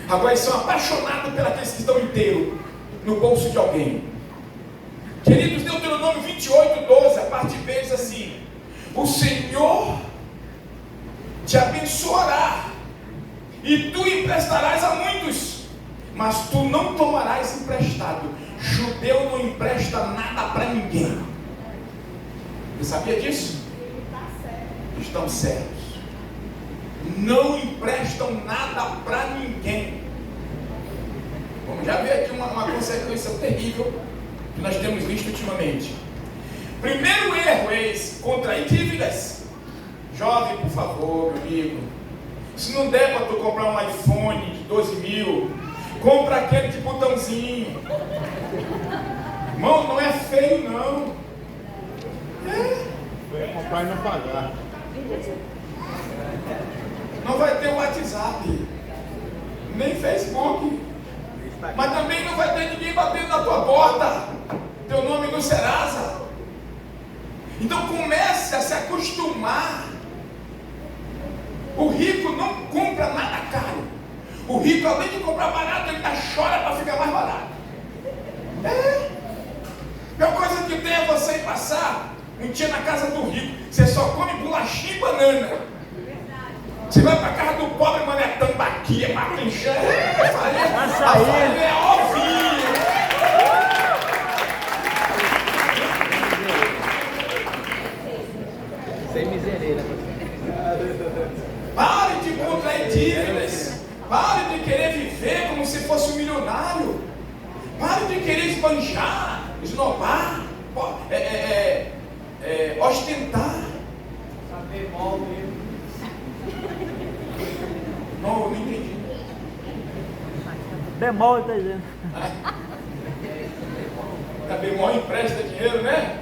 Agora eles são apaixonados pelos que estão inteiros no bolso de alguém. Queridos, Deuteronômio 28:12, a parte B diz assim: o Senhor te abençoará, e tu emprestarás a muitos, mas tu não tomarás emprestado. Judeu não empresta nada para ninguém. Você sabia disso? Estão certos. Não emprestam nada para ninguém. Vamos já ver aqui uma consequência terrível que nós temos visto ultimamente. Primeiro erro é esse: contrair dívidas. Jovem, por favor, meu amigo, se não der para tu comprar um iPhone de 12 mil, compra aquele de botãozinho. Irmão, não é feio não. Vai comprar e não pagar. Não vai ter WhatsApp, nem Facebook, mas também não vai ter ninguém batendo na tua porta, teu nome no Serasa. Então comece a se acostumar. O rico não compra nada caro. O rico, além de comprar barato, ele ainda chora para ficar mais barato. A pior coisa que tem é você ir passar um dia na casa do rico, você só come bolachinha e banana. Você vai para a casa do pobre, mano, é tambaqui, é maquinchã, é farinha, é ovinho. esbanjar, esnobar, ostentar. Saber mal mesmo. Não, eu não entendi. Bemol, está dizendo. A bemol empresta dinheiro, né?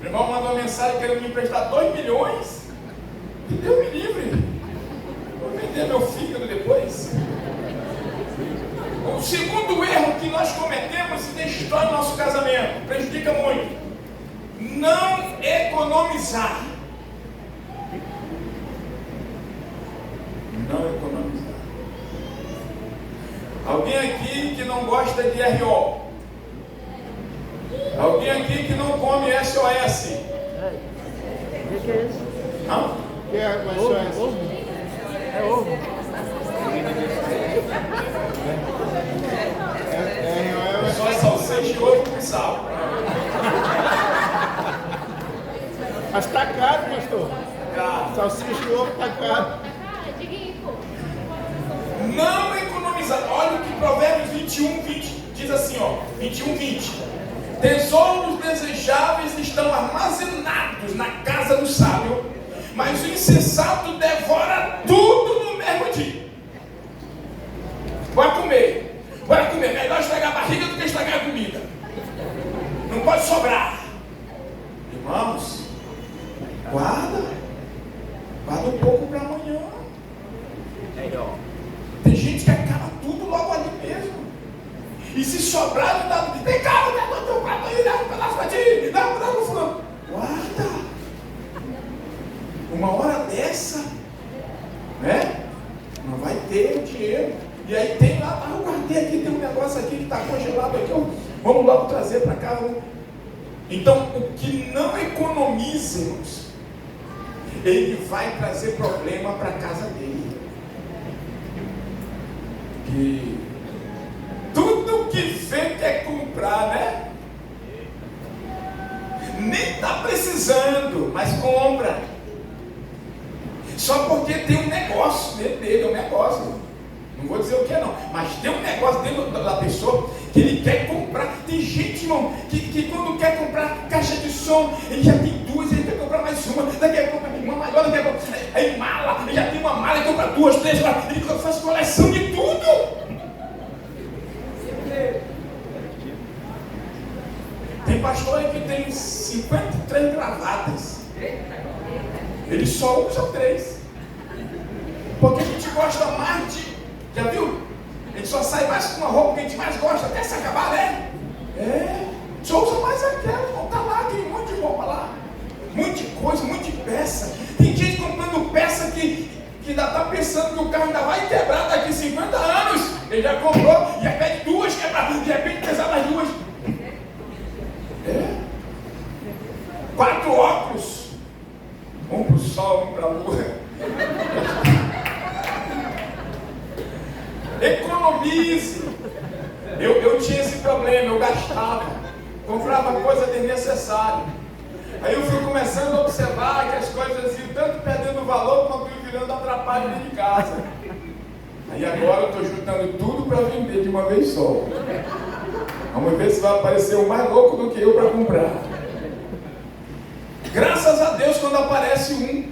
Meu irmão mandou uma mensagem querendo me emprestar 2 milhões. E Deus me livre. Vou vender meu fígado depois. O segundo erro que nós cometemos e destrói o nosso casamento, prejudica muito. Não economizar. Não economizar. Alguém aqui que não gosta de RO? Alguém aqui que não come SOS? O que é isso? Não? O que é o SOS? Ovo. É ovo. É Só salsicha e ovo com sal. Mas tá caro, pastor. Tá. Salsicha e ovo tá caro. Não economizar. Olha o que Provérbios 21:20 diz assim, ó. 21:20. Tesouros desejáveis estão armazenados na casa do sábio, mas o insensato devora tudo no mesmo dia. Vai comer. Vai comer. Melhor estragar a barriga do que estragar a comida. Não pode sobrar. Irmãos, guarda um pouco para amanhã. Tem gente que acaba tudo logo ali mesmo. E se sobrar, não dá. Vem cá, dá um prato aí, dá um pedaço pra ti, dá um pedaço pro fulano. Guarda. Uma hora dessa, né? Não vai ter o dinheiro. E aí tem lá, eu guardei aqui, tem um negócio aqui que está congelado aqui, ó. Vamos logo trazer para cá. Então, o que não economiza, irmãos, ele vai trazer problema para a casa dele. Que tudo que vê quer comprar, né? Nem está precisando, mas compra. Só porque tem um negócio dentro dele, um negócio. Não vou dizer o que é não, mas tem um negócio dentro da pessoa que ele quer comprar. Tem gente, irmão, que quando quer comprar caixa de som, ele já tem duas, ele quer comprar mais uma, daqui a pouco uma maior, daqui a pouco aí mala, ele já tem uma mala, ele compra 2, 3, 4, ele faz coleção de tudo. Tem pastor aí que tem 53 gravatas. Ele só usa 3. Porque a gente gosta mais de... Já viu? A gente só sai mais com uma roupa que a gente mais gosta, até se acabar, né? Só usa mais aquela. Não tá lá, tem um monte de roupa lá. Muita coisa, muita peça. Tem gente comprando peça que ainda tá pensando que o carro ainda vai quebrar daqui 50 anos. Ele já comprou, e repete 2 quebradas, de repente pesar mais 2. 4 óculos. Um para o sol, um para a lua. Economize. Eu tinha esse problema, eu gastava. Comprava coisa desnecessária. Aí eu fui começando a observar que as coisas iam tanto perdendo valor quanto iam virando atrapalho dentro de casa. Aí agora eu estou juntando tudo para vender de uma vez só. Vamos ver se vai aparecer um mais louco do que eu para comprar. Graças a Deus quando aparece um,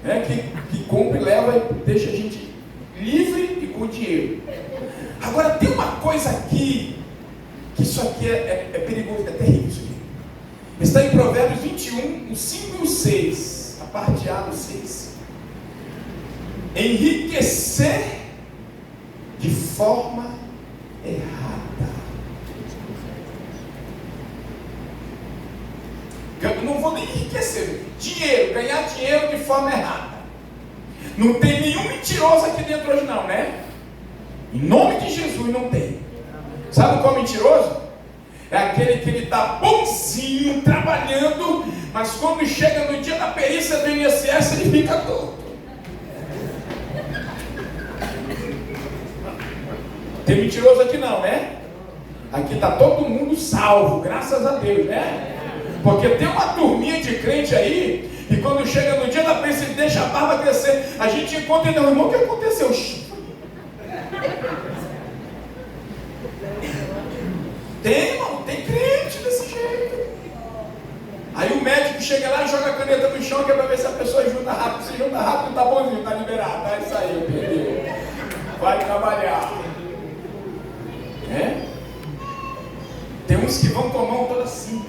né, que compra e leva e deixa a gente livre e com dinheiro. Agora tem uma coisa aqui, que isso aqui é perigoso, é terrível isso aqui. Está em Provérbios 21, o 5 e o 6, a parte A do 6. Enriquecer de forma errada. Eu não vou nem enriquecer. Dinheiro, ganhar dinheiro de forma errada. Não tem nenhum mentiroso aqui dentro hoje não, né? Em nome de Jesus não tem. Sabe qual é mentiroso? É aquele que ele está bonzinho, trabalhando, mas quando chega no dia da perícia do INSS ele fica torto. Tem mentiroso aqui não, né? Aqui está todo mundo salvo, graças a Deus, né? Porque tem uma turminha de crente aí, e quando chega no dia da perícia ele deixa a barba crescer. A gente encontra e diz, irmão, o que aconteceu? Tem, irmão, tem chega lá e joga a caneta no chão, que é para ver se a pessoa junta rápido. Se junta rápido, tá bonzinho, tá liberado. Tá, isso aí, perdeu. Vai trabalhar. É? Tem uns que vão com a mão toda assim.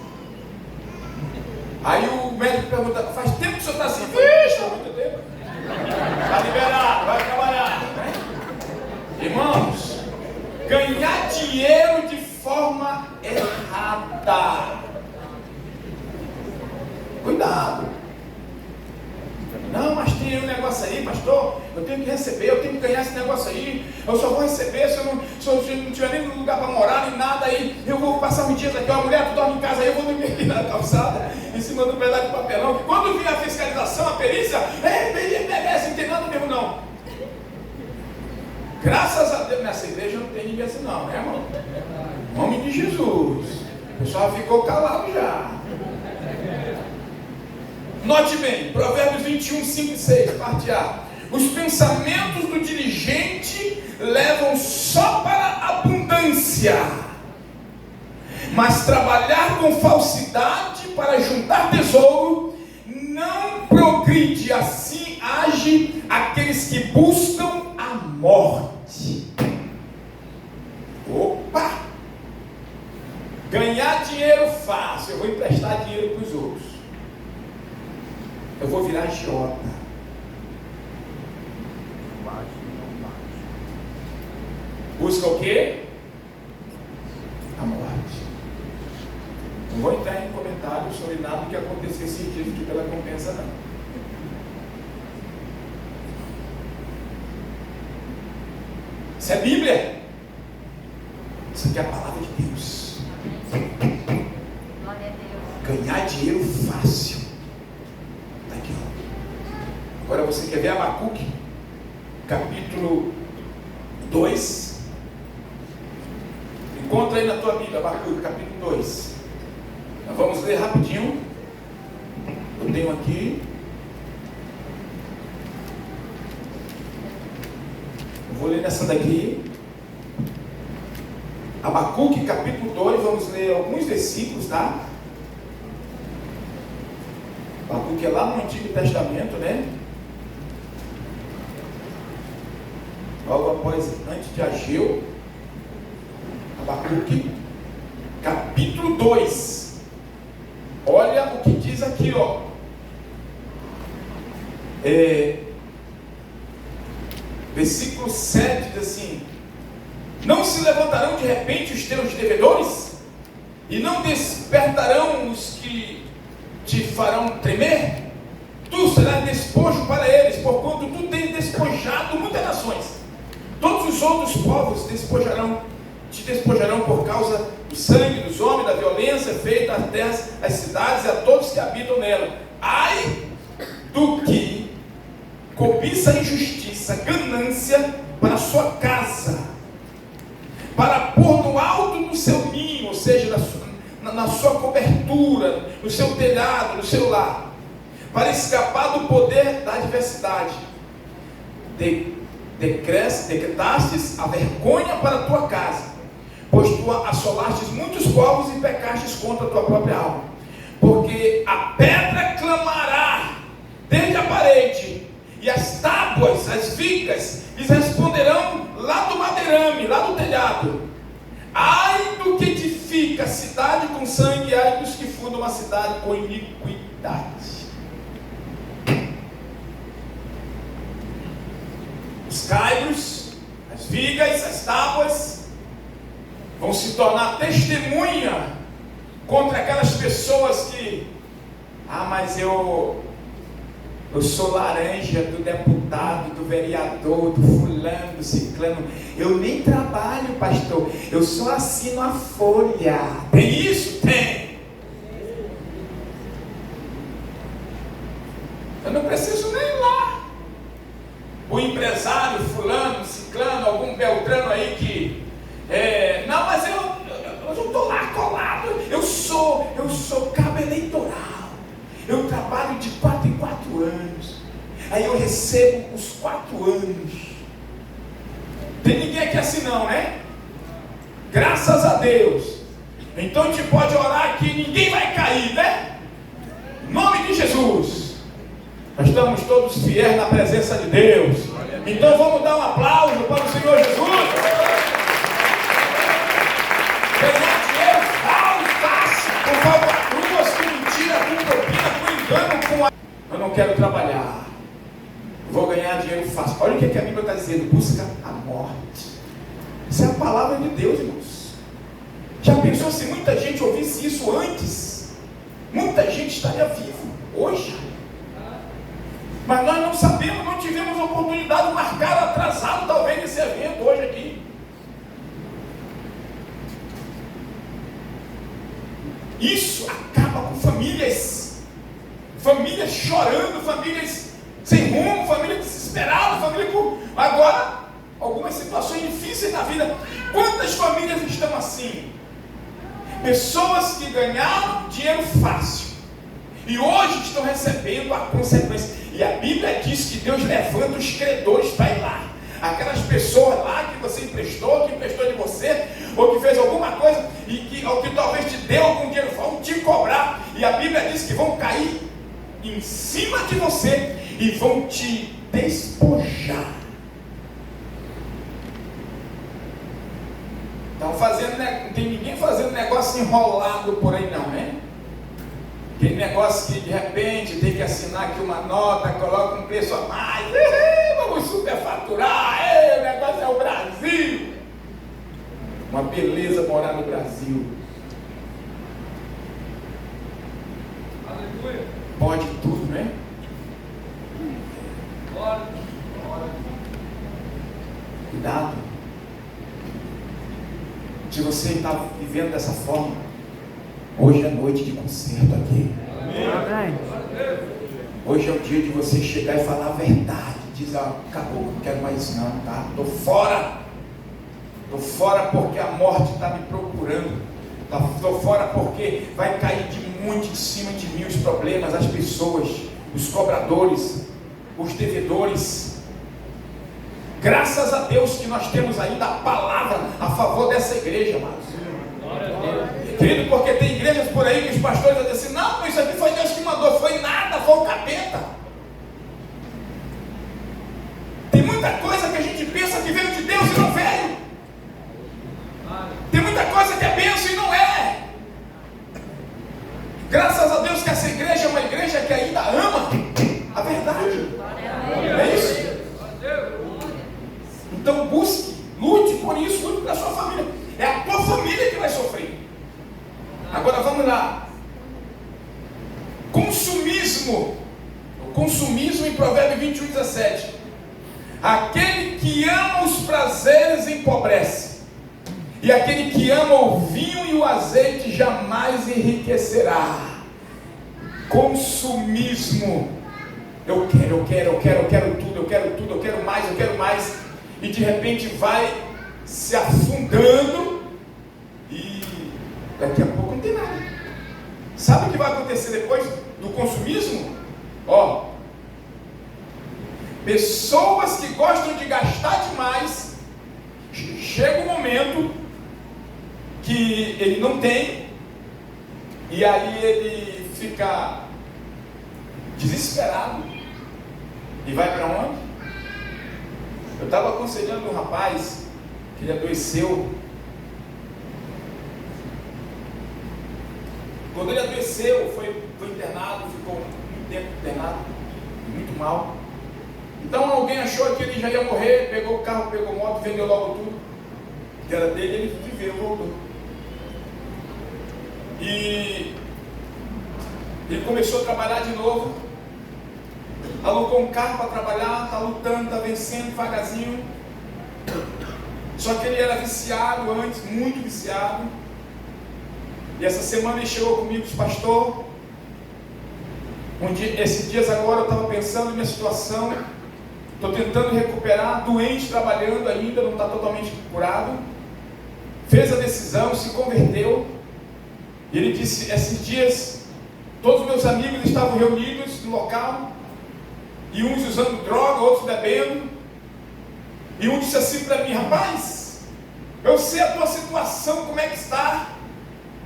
Aí o médico pergunta, faz tempo que o senhor está assim? Vixe, muito tempo. Está liberado, vai trabalhar. Né? Irmãos, ganhar dinheiro de forma errada. Cuidado. Não, mas tem um negócio aí, pastor, eu tenho que receber, eu tenho que ganhar esse negócio aí, eu só vou receber se eu não tiver nem lugar para morar, nem nada, aí eu vou passar um dia aqui, ó, mulher, tu dorme em casa aí, eu vou dormir aqui na calçada, em cima do pedaço de papelão, que quando vir a fiscalização, a perícia, merece, não tem nada mesmo não. Graças a Deus, nessa igreja não tem ninguém assim não, né, irmão? Em nome de Jesus. O pessoal ficou calado já. Note bem, Provérbios 21, 5 e 6, parte A. Os pensamentos do diligente levam só para a abundância, mas trabalhar com falsidade para juntar tesouro não progride. Assim age aqueles que buscam a morte. Opa! Ganhar dinheiro fácil, eu vou emprestar dinheiro para os outros. Eu vou virar agiota. Busca o quê? A morte. Não vou entrar em comentários sobre nada que aconteceu esses dias aqui pela compensa, não. Isso é Bíblia. Isso aqui é a palavra de Deus. Ganhar dinheiro fácil. Aqui, ó. Agora você quer ver Abacuque, capítulo 2. Encontra aí na tua Bíblia, Abacuque, capítulo 2. Nós vamos ler rapidinho. Eu tenho aqui. Eu vou ler nessa daqui. Abacuque, capítulo 2. Vamos ler alguns versículos, tá? Abacuque é lá no Antigo Testamento, né? Logo após, antes de Ageu. Abacuque, capítulo 2. Olha o que diz aqui, ó. Versículo 7 diz assim: não se levantarão de repente os teus devedores, e não despertarão os que te farão tremer? Tu serás despojo para eles, porquanto tu tens despojado muitas nações. Todos os outros povos te despojarão por causa do sangue dos homens, da violência feita às terras, às cidades e a todos que habitam nela. Ai do que cobiça a injustiça, ganância para a sua casa, para pôr no alto do seu ninho, ou seja, na sua cobertura, no seu telhado, no seu lar, para escapar do poder da adversidade. Decretastes a vergonha para a tua casa, pois tu assolastes muitos povos e pecastes contra a tua própria alma. Porque a pedra clamará desde a parede, e as tábuas, as vigas, lhes responderão lá do madeirame, lá do telhado. Ai do que edifica a cidade com sangue, ai dos que fundam a cidade com iniquidade. Os caibros, as vigas, as tábuas vão se tornar testemunha contra aquelas pessoas que, mas eu sou laranja do deputado, do vereador, do fulano, do ciclano. Eu nem trabalho, pastor. Eu só assino a folha. Tem isso? Tem. Eu não preciso nem ir lá. O empresário, fulano, ciclano, algum beltrano aí que... não, mas eu estou lá colado. Eu sou cabo eleitoral. Eu trabalho de 4 em 4 anos. Aí eu recebo os 4 anos. Tem ninguém aqui assim não, né? Graças a Deus. Então a gente pode orar aqui, ninguém vai cair, né? Em nome de Jesus. Nós estamos todos fiéis na presença de Deus. Então vamos dar um aplauso para o Senhor Jesus. Ganhar dinheiro fácil, com falcatruas, com mentira, com propina, com engano, com a... Eu não quero trabalhar. Vou ganhar dinheiro fácil. Olha o que a Bíblia está dizendo. Busca a morte. Isso é a palavra de Deus, irmãos. Já pensou se muita gente ouvisse isso antes? Muita gente estaria vivo hoje. Mas nós não sabemos, não tivemos oportunidade, marcaram atrasado talvez esse evento hoje aqui. Isso acaba com famílias chorando, famílias sem rumo, família desesperada, família com agora algumas situações difíceis na vida. Quantas famílias estão assim? Pessoas que ganharam dinheiro fácil e hoje estão recebendo a consequência. E a Bíblia diz que Deus levanta os credores para ir lá. Aquelas pessoas lá que você emprestou, que emprestou de você, ou que fez alguma coisa, ou que talvez te deu algum dinheiro, vão te cobrar. E a Bíblia diz que vão cair em cima de você e vão te despojar. Estão fazendo, não tem ninguém fazendo negócio enrolado por aí não, né? Aquele negócio que de repente tem que assinar aqui uma nota, coloca um preço a mais, vamos superfaturar, o negócio é o Brasil. Uma beleza morar no Brasil. Aleluia. Pode tudo, né? Cuidado. Se você está vivendo dessa forma, hoje é noite de conserto aqui. Amém. Hoje é o dia de você chegar e falar a verdade. Diz, acabou, não quero mais isso não, tá? Estou fora. Estou fora porque a morte está me procurando. Estou fora porque vai cair de muito em cima de mim os problemas, as pessoas, os cobradores, os devedores. Graças a Deus que nós temos ainda a palavra a favor dessa igreja, amados. Querido, porque tem igrejas por aí que os pastores dizem assim, não, isso aqui foi Deus que mandou, foi nada, foi o capeta. Tem muita coisa que a gente pensa que veio de Deus e não veio. Tem muita coisa que é bênção e não é. Graças a Deus que essa igreja é uma igreja que ainda ama a verdade. É isso? Então busque, lute por isso, lute pela sua família. É a tua família que vai sofrer. Agora vamos lá. Consumismo. O consumismo em Provérbios 21:17. Aquele que ama os prazeres empobrece, e aquele que ama o vinho e o azeite jamais enriquecerá. Consumismo. Eu quero tudo, eu quero mais. E de repente vai se afundando e daqui a pouco não tem nada. Sabe o que vai acontecer depois do consumismo? Pessoas que gostam de gastar demais, chega um momento que ele não tem, e aí ele fica desesperado e vai para onde? Eu estava aconselhando um rapaz que ele adoeceu. Quando ele adoeceu, foi internado, ficou muito tempo internado, muito mal. Então alguém achou que ele já ia morrer, pegou o carro, pegou moto, vendeu logo tudo que era dele, ele viveu, voltou. E ele começou a trabalhar de novo. Alugou um carro para trabalhar, está lutando, está vencendo devagarzinho. Só que ele era viciado antes, muito viciado. E essa semana ele chegou comigo, disse, pastor, esses dias agora eu estava pensando na minha situação, estou tentando recuperar, doente, trabalhando ainda, não está totalmente curado. Fez a decisão, se converteu. E ele disse, esses dias, todos os meus amigos estavam reunidos no local, e uns usando droga, outros bebendo. E um disse assim para mim, rapaz, eu sei a tua situação, como é que está.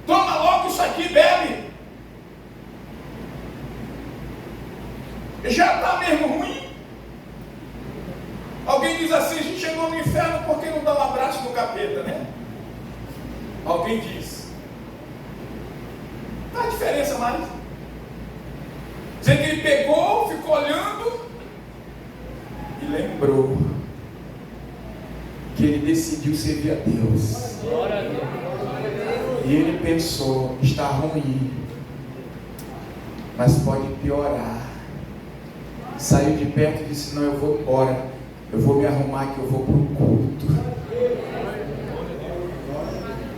Toma logo isso aqui, bebe. Já está mesmo ruim. Alguém diz assim, a gente chegou no inferno porque não dá um abraço no capeta, né? Alguém diz. Não há diferença mais. Dizer que ele pegou, ficou olhando e lembrou que ele decidiu servir a Deus. E ele pensou, está ruim, mas pode piorar. Saiu de perto e disse, não, eu vou embora, eu vou me arrumar que eu vou para o culto.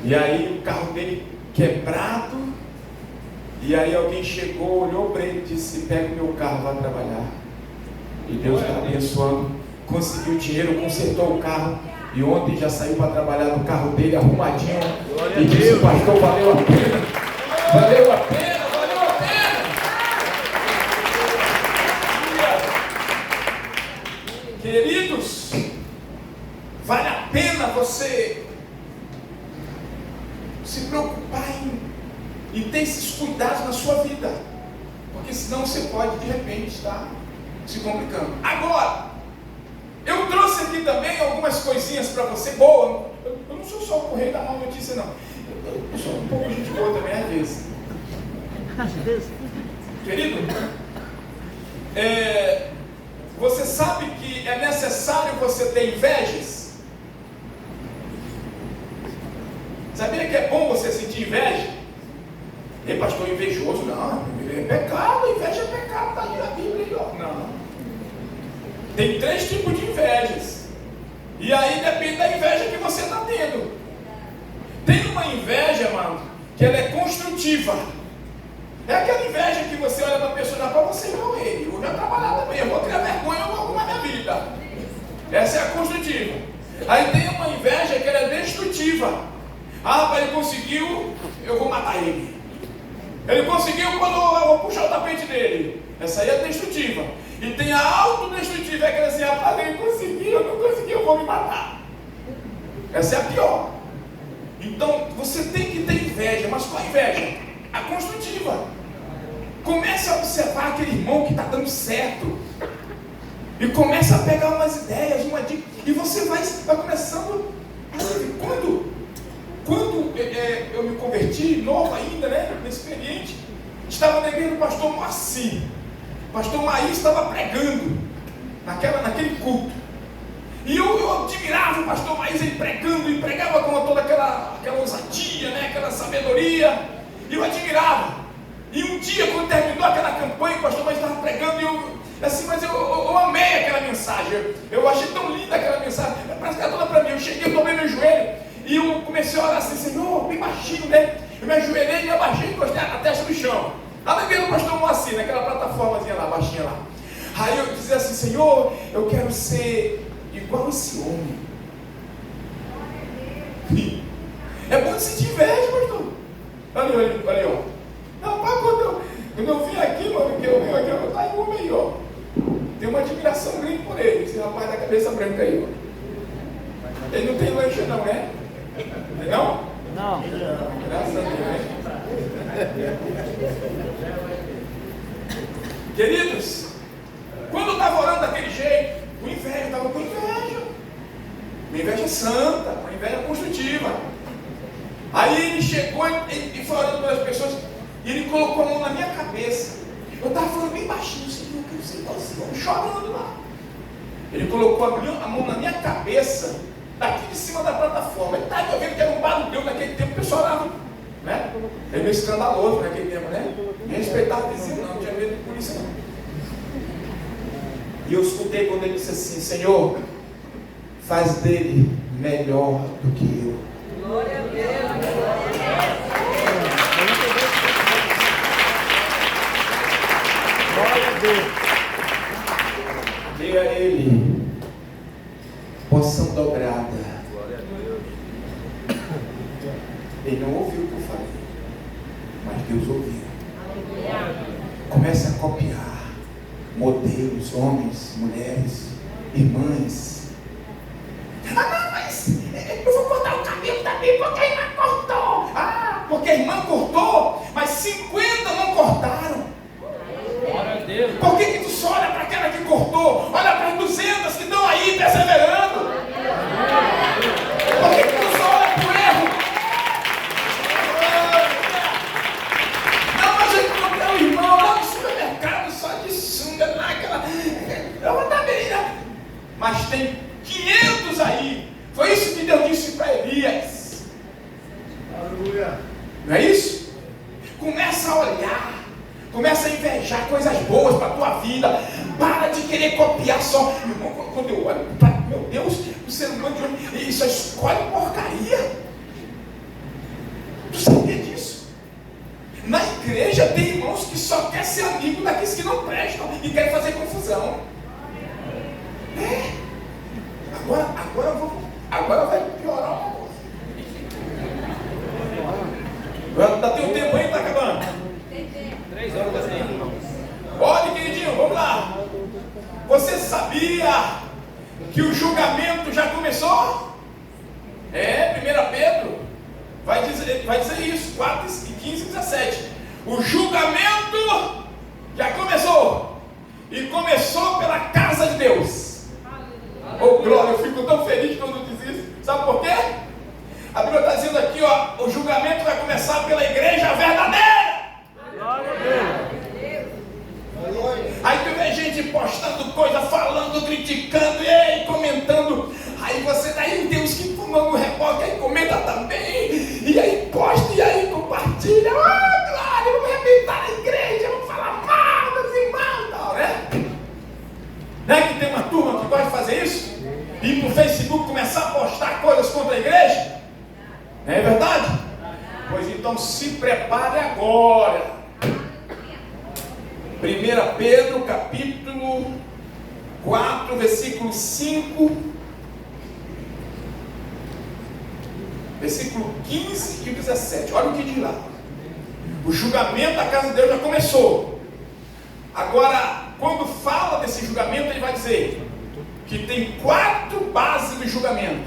E aí o carro dele quebrado, e aí alguém chegou, olhou para ele e disse, pega o meu carro, vai trabalhar. E Deus está abençoando, conseguiu dinheiro, consertou o carro, e ontem já saiu para trabalhar no carro dele, arrumadinho, e disse, pastor, valeu a pena, valeu a pena, valeu a pena. Queridos, vale a pena você se preocupar em ter esses cuidados na sua vida, porque senão você pode de repente estar se complicando. Agora, eu trouxe aqui também algumas coisinhas para você boa. Eu não sou só o correio da má notícia, não. Eu sou um pouco gente boa também, às vezes. Querido, você sabe que é necessário você ter invejas? Sabia que é bom você sentir inveja? Ei, pastor, invejoso? Não, é pecado, inveja é pecado, está aí na Bíblia. Não. Tem 3 tipos de invejas. E aí depende da inveja que você está tendo. Tem uma inveja, mano, que ela é construtiva. É aquela inveja que você olha para a pessoa e fala, você igual ele, eu já trabalhar também, eu vou criar vergonha em alguma minha vida. Essa é a construtiva. Aí tem uma inveja que ela é destrutiva. Ah, rapaz, ele conseguiu, eu vou matar ele. Ele conseguiu quando eu vou puxar o tapete dele. Essa aí é destrutiva. E tem a autodestrutiva, é que assim, rapaz, ele conseguiu, eu não consegui, eu vou me matar. Essa é a pior. Então, você tem que ter inveja, mas qual inveja? A construtiva. Comece a observar aquele irmão que está dando certo. E comece a pegar umas ideias, uma dica. E você vai começando a ver. Quando eu me converti, novo ainda, né, inexperiente, estava na igreja do pastor Moacir. O pastor Maí estava pregando naquele culto. E eu admirava o pastor Maí, ele pregando, e pregava com toda aquela ousadia, né, aquela sabedoria. E eu admirava. E um dia, quando terminou aquela campanha, o pastor Maí estava pregando, e eu amei aquela mensagem. Eu achei tão linda aquela mensagem. Parece que era toda para mim. Eu cheguei, eu tomei meu joelho, e eu comecei a orar assim, Senhor, bem baixinho, né? Eu me ajoelhei, me abaixei e encostei a testa no chão. Lá na igreja do pastor Moacir, naquela plataformazinha lá, baixinha lá. Aí eu dizia assim, Senhor, eu quero ser igual esse homem. É bom sentir inveja, pastor. Olha, ó. Rapaz, quando eu vim aqui, mano, que eu vim aqui, eu tá em homem aí, ó. Tem uma admiração grande por ele, esse rapaz da cabeça branca aí, ó. Ele não tem lanche não, né? Não? Não. Graças a Deus, né? Queridos, quando eu estava orando daquele jeito, o inveja, estava com inveja. Uma inveja santa, uma inveja construtiva. Aí ele chegou e foi orando pelas pessoas, e ele colocou a mão na minha cabeça. Eu estava falando bem baixinho, Senhor, eu quero ser igual assim, chorando lá. Ele colocou a mão na minha cabeça, daqui de cima da plataforma. Ele estava vendo que era um barulho naquele tempo, o pessoal orava, né? É meio escandaloso naquele tempo, né? Nem respeitava o vizinho, não tinha medo de polícia, não. E eu escutei quando ele disse assim, Senhor, faz dele melhor do que eu. Glória a Deus. Glória a Deus. Dê a ele porção dobrada. Ele não ouviu o que eu falei, mas Deus ouviu. Comece a copiar modelos, homens, mulheres, irmãs. Mas eu vou cortar o cabelo também porque a irmã cortou. Porque a irmã cortou, mas 50 não cortaram. Glória a Deus. Por que tu só mas tem 500 aí. Foi isso que Deus disse para Elias. Aleluia. Não é isso? Começa a olhar, começa a invejar coisas boas para a tua vida. Para de querer copiar só. Irmão, quando eu olho, meu Deus, o ser humano de hoje, ele só escolhe porcaria. Tu sabia disso? Na igreja tem irmãos que só querem ser amigo daqueles que não prestam e querem fazer confusão. Agora vai piorar uma coisa. Ainda tem um tempo aí, está acabando? 3 horas da manhã. Olha, queridinho, vamos lá. Você sabia que o julgamento já começou? 1 Pedro vai dizer isso, 4, 15 e 17. O julgamento já começou. E começou pela casa de Deus. Oh, glória, eu fico tão feliz quando diz isso. Sabe por quê? A Bíblia está dizendo aqui, ó, o julgamento vai começar pela igreja verdadeira. Glória a Deus. Aí tu vê gente postando coisa, falando, criticando, e aí comentando. Aí você daí tem uns que fumam no repórter, aí comenta também. E aí posta, e aí compartilha. Ah, glória, vamos arrebentar a igreja, vamos falar mal dos irmãos e tal, né? Não é que tem uma turma que gosta de fazer isso? E pro Facebook começar a postar coisas contra a igreja? Não é verdade? Pois então se prepare agora. 1 Pedro capítulo 4, versículo 5, versículo 15 e 17. Olha o que diz lá. O julgamento da casa de Deus já começou. Agora, quando fala desse julgamento, ele vai dizer que tem 4 bases do julgamento.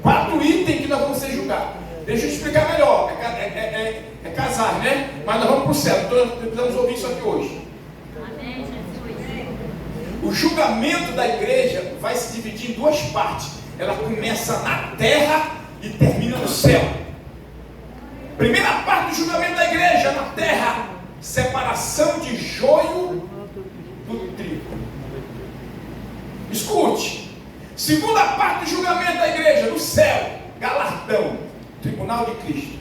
4 itens que nós vamos ser julgados. Deixa eu explicar melhor. É casar, né? Mas nós vamos para o céu. Então precisamos ouvir isso aqui hoje. O julgamento da igreja vai se dividir em 2 partes. Ela começa na terra e termina no céu. Primeira parte do julgamento da igreja na terra: separação de joio do trigo. Escute. Segunda parte do julgamento da igreja no céu: galardão, tribunal de Cristo.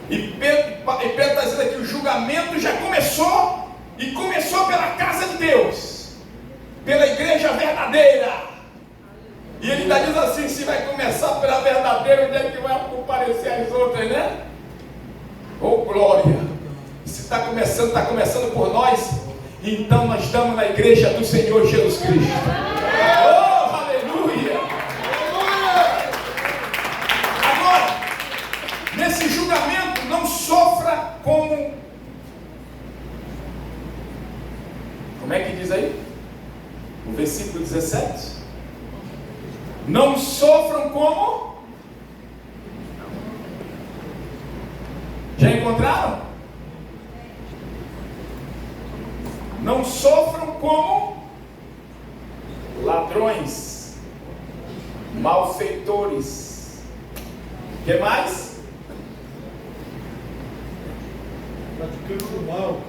E Pedro está dizendo aqui: o julgamento já começou, e começou pela casa de Deus, pela igreja verdadeira. E ele está dizendo assim: se vai começar pela verdadeira, onde é que vai comparecer as outras, né? Oh, glória! Se está começando por nós, então nós estamos na igreja do Senhor Jesus Cristo. Oh, aleluia! Agora, nesse julgamento, não sofra como é que diz aí? O versículo 17. Não sofram como? Já encontraram? Não sofram como ladrões, malfeitores. O que mais? Praticando o mal.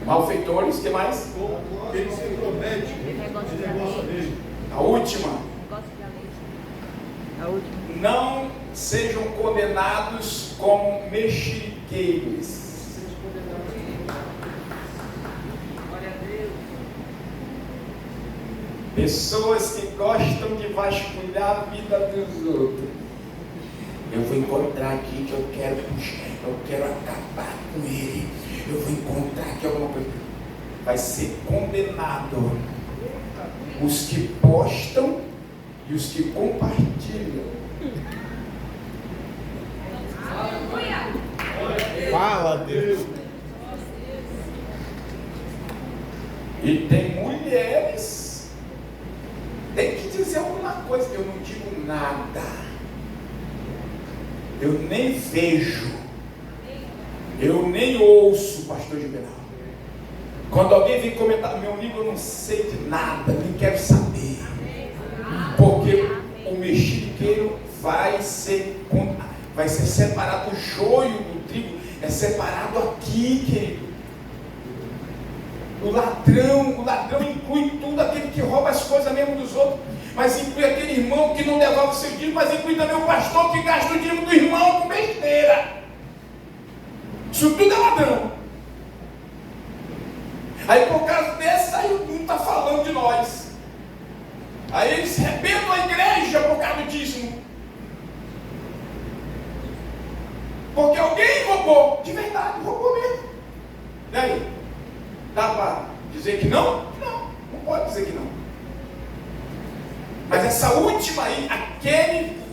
Malfeitores, o que mais? Quem se intromete no negócio dele. A última. Não sejam condenados como mexeriqueiros. Pessoas que gostam de vasculhar a vida dos outros. Eu vou encontrar aqui que eu quero acabar com ele. Eu vou encontrar aqui alguma coisa. Vai ser condenado os que postam e os que compartilham. Fala, Deus. E tem mulheres, tem que dizer alguma coisa. Eu não digo nada, eu nem vejo, eu nem ouço, pastor Juvenal. Quando alguém vem comentar, meu amigo, eu não sei de nada, nem quero saber, porque o mexeriqueiro vai ser separado. O joio do trigo é separado aqui, querido. O ladrão inclui tudo, aquele que rouba as coisas mesmo dos outros, mas inclui aquele irmão que não devolve o seu dízimo, mas inclui também o pastor que gasta o dízimo do irmão com besteira. Isso tudo é ladrão. Aí por causa desse, aí o mundo está falando de nós. Aí eles arrebentam a igreja por causa do dízimo. Porque alguém roubou, de verdade, roubou mesmo. E aí? Dá para dizer que não? Não, não pode dizer que não. Mas essa última aí,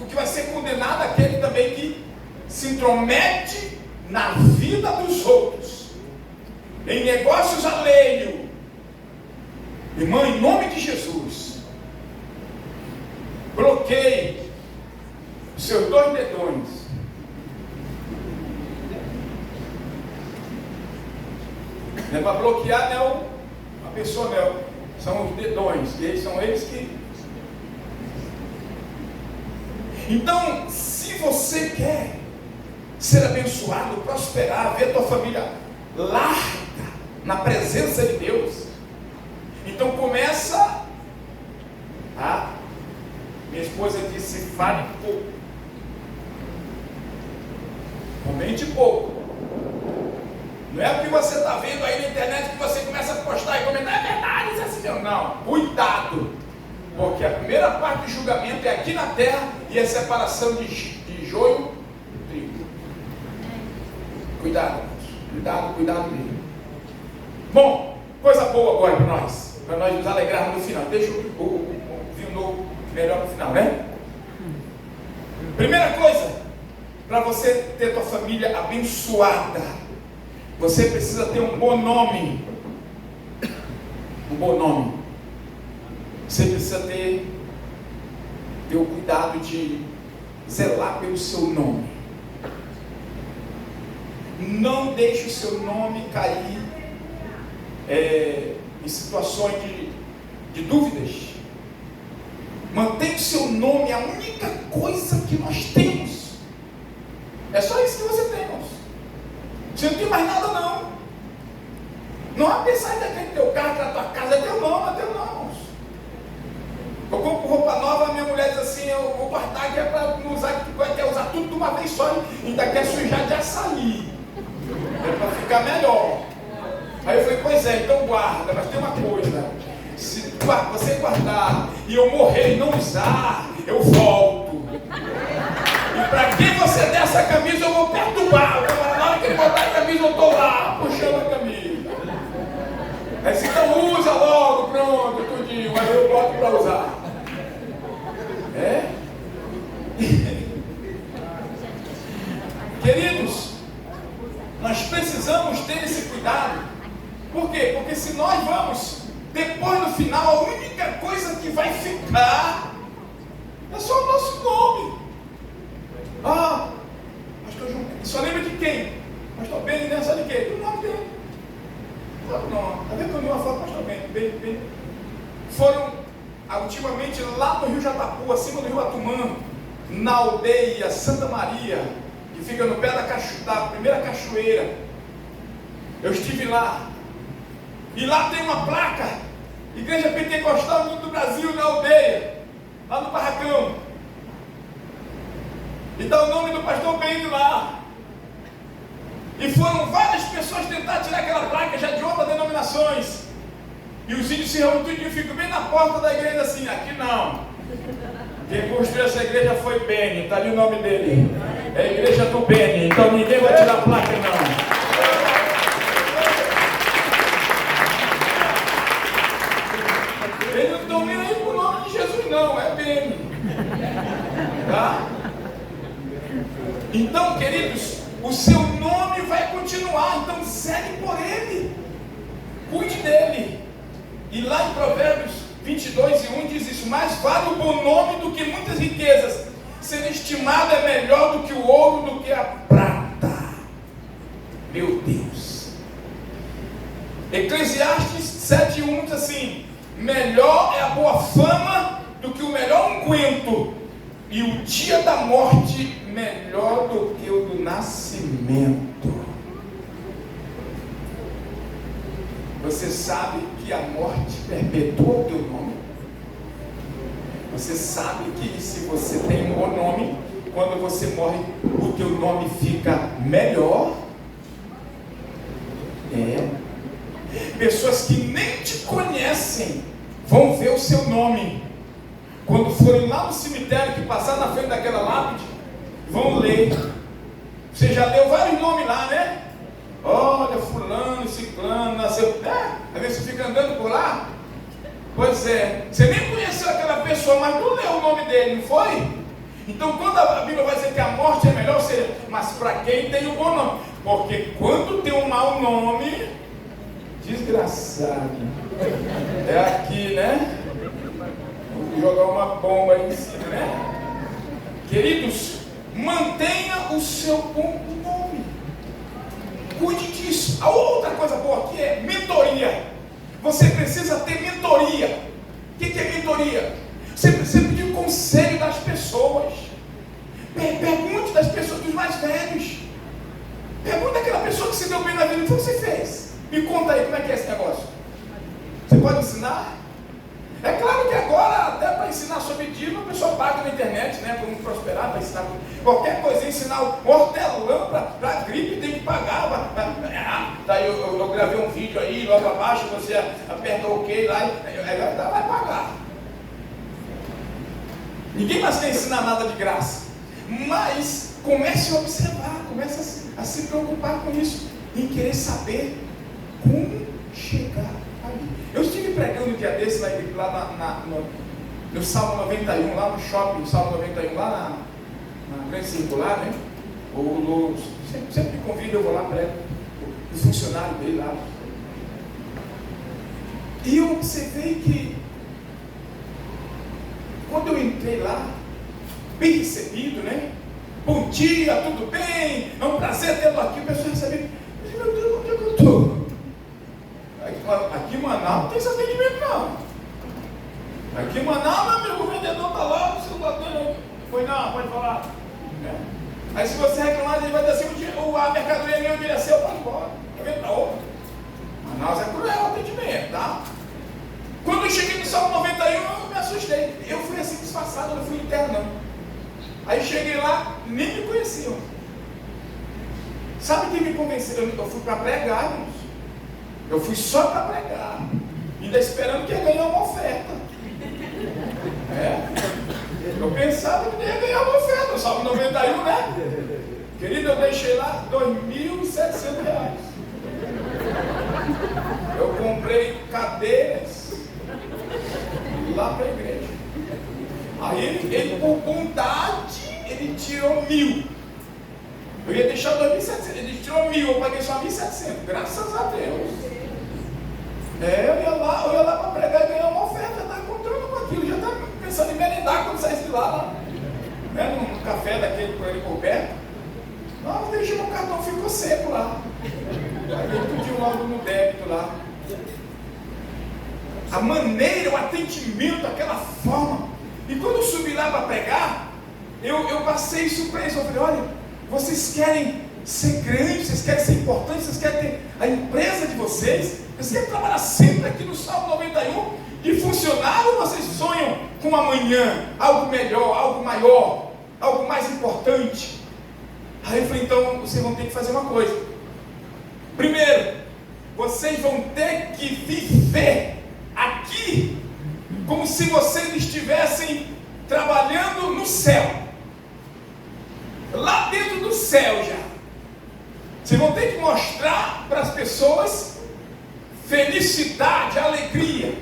o que vai ser condenado, aquele também que se intromete na vida dos outros, em negócios alheios. Irmão, em nome de Jesus, bloqueie os seus 2 dedões. Não é para bloquear, não, a pessoa não, são os dedões, são eles que... Então, se você quer ser abençoado, prosperar, ver a tua família larga na presença de Deus, então começa a... Minha esposa disse, fale pouco, comente pouco. Não é o que você está vendo aí na internet que você começa a postar e comentar, é verdade, isso é assim mesmo. Não, cuidado, porque a primeira parte do julgamento é aqui na terra e a separação de joio do trigo. Cuidado, cuidado mesmo. Bom, coisa boa agora para nós nos alegrarmos no final. Deixa o vinho novo melhor no final, né? Primeira coisa, para você ter tua família abençoada, você precisa ter um bom nome. Um bom nome. Você precisa ter o cuidado de zelar pelo seu nome. Não deixe o seu nome cair em situações de dúvidas. Mantenha o seu nome, a única coisa que nós temos. É só isso que você tem, irmãos. Você não tem mais nada, não. Não há pensar daquele teu carro, que na tua casa, é teu não, é teu não, irmãos. Eu compro roupa nova, minha mulher diz assim, eu vou guardar que é para não usar, que quer usar tudo de uma vez só e ainda quer sujar de açaí. É para ficar melhor. Aí eu falei, pois é, então guarda, mas tem uma coisa, se você guardar e eu morrer e não usar, eu volto. E para quem você der essa camisa, eu vou perturbar. Na hora que ele botar a camisa, eu estou lá, puxando a camisa. Aí se então usa logo, pronto, tudinho, aí eu boto para usar. Queridos, nós precisamos ter esse cuidado. Por quê? Porque se nós vamos, depois no final, a única coisa que vai ficar é só o nosso nome. Pastor João, só lembra de quem? Pastor Beni, né? Sabe de quê? Do nome dele. Não, tá vendo que eu vi uma foto, Pastor Beni? Foram, ultimamente, lá no Rio Jatapu, acima do Rio Atumã, na aldeia Santa Maria, que fica no pé da primeira cachoeira. Eu estive lá. E lá tem uma placa, Igreja Pentecostal do Brasil, na aldeia, lá no Barracão. E dá o nome do pastor Beni lá. E foram várias pessoas tentar tirar aquela placa já de outras denominações. E os índios se reúnem e ficam bem na porta da igreja assim, aqui não. Quem construiu essa igreja foi Beni, está ali o nome dele. É a igreja do Beni, então ninguém vai tirar a placa não. Eles não estão nem aí pro nome de Jesus não, é Beni. Tá? Então, queridos, o seu nome vai continuar, então zele por ele, cuide dele. E lá em Provérbios 22:1 diz isso: mais vale o bom nome do que muitas riquezas, ser estimado é melhor do que o ouro, do que a prata. Meu Deus. Eclesiastes 7:1 diz assim: melhor é a boa fama do que o melhor unguento, e o dia da morte melhor do que o do nascimento. Você sabe que a morte perpetua o teu nome? Você sabe que se você tem um bom nome, quando você morre, o teu nome fica melhor? Pessoas que nem te conhecem vão ver o seu nome. Quando forem lá no cemitério, que passar na frente daquela lápide, vão ler. Você já leu vários nomes lá, né? Olha, fulano, ciclano, nasceu. Às vezes você fica andando por lá. Pois é, você nem conheceu aquela pessoa, mas não leu o nome dele, não foi? Então quando a Bíblia vai dizer que a morte é melhor, mas para quem tem um bom nome? Porque quando tem um mau nome, desgraçado, é aqui, né? Vou jogar uma bomba aí em cima, né? Queridos, mantenha o seu bom nome. Cuide disso. A outra coisa boa aqui é mentoria. Você precisa ter mentoria. O que é mentoria? Você precisa pedir conselho das pessoas. Pergunte das pessoas, dos mais velhos. Pergunte daquela pessoa que se deu bem na vida. O que você fez? Me conta aí como é que é esse negócio. Você pode ensinar? É claro que agora, até para ensinar sobre dízimo, a pessoa paga na internet, né? Como prosperar, para ensinar qualquer coisa, ensinar o hortelã para gripe, tem que pagar. Daí eu gravei um vídeo aí, logo abaixo, você aperta o OK lá e vai pagar. Ninguém mais quer ensinar nada de graça. Mas comece a observar, comece a se preocupar com isso, em querer saber como chegar ali. Eu estive pregando um dia desse lá no Salmo 91, lá no shopping, Salmo 91, lá na Grande Circular, né? Sempre me convida, eu vou lá, prego, o funcionário dele lá. E eu observei que, quando eu entrei lá, bem recebido, né? Bom dia, tudo bem? É um prazer tê-lo aqui. O pessoal recebeu. Meu Deus, onde é que eu estou? Aqui em Manaus não tem esse atendimento, não. Aqui em Manaus, meu amigo, o vendedor está lá, o celular dele. Foi não, pode falar. Aí se você reclamar, ele vai dizer assim, a mercadoria minha envelheceu, pode ir embora. Tá vendo? Opa. Manaus é cruel o atendimento, tá? Quando eu cheguei no Salmo 91, eu me assustei. Eu fui assim disfarçado, eu não fui interno, não. Aí cheguei lá, nem me conheciam. Sabe quem me convenceu? Eu fui para pregar, irmãos. Eu fui só para pregar. Ainda esperando que ia ganhar uma oferta. Eu pensava que ia ganhar uma oferta. O Salmo 91, né? Querido, eu deixei lá R$2.700. Eu comprei cadeiras lá para a igreja. Aí ele por bondade, ele tirou 1.000. Eu ia deixar 2.700, ele tirou 1.000, eu paguei só 1.700, graças a Deus. Eu ia lá para pregar e ganhar uma oferta, já estava contando com aquilo, já estava pensando em merendar quando saísse de lá, né? No café daquele por ali por perto. Não, deixei meu cartão, ficou seco lá. Aí ele pediu logo no débito lá. A maneira, o atendimento, aquela forma. E quando eu subi lá para pregar, eu passei isso para eles. Eu falei, olha, vocês querem ser grandes, vocês querem ser importantes, vocês querem ter a empresa de vocês, vocês querem trabalhar sempre aqui no Salmo 91 de funcionário, ou vocês sonham com amanhã, algo melhor, algo maior, algo mais importante? Aí eu falei, então vocês vão ter que fazer uma coisa. Primeiro, vocês vão ter que viver aqui como se vocês estivessem trabalhando no céu, lá dentro do céu já. Vocês vão ter que mostrar para as pessoas felicidade, alegria.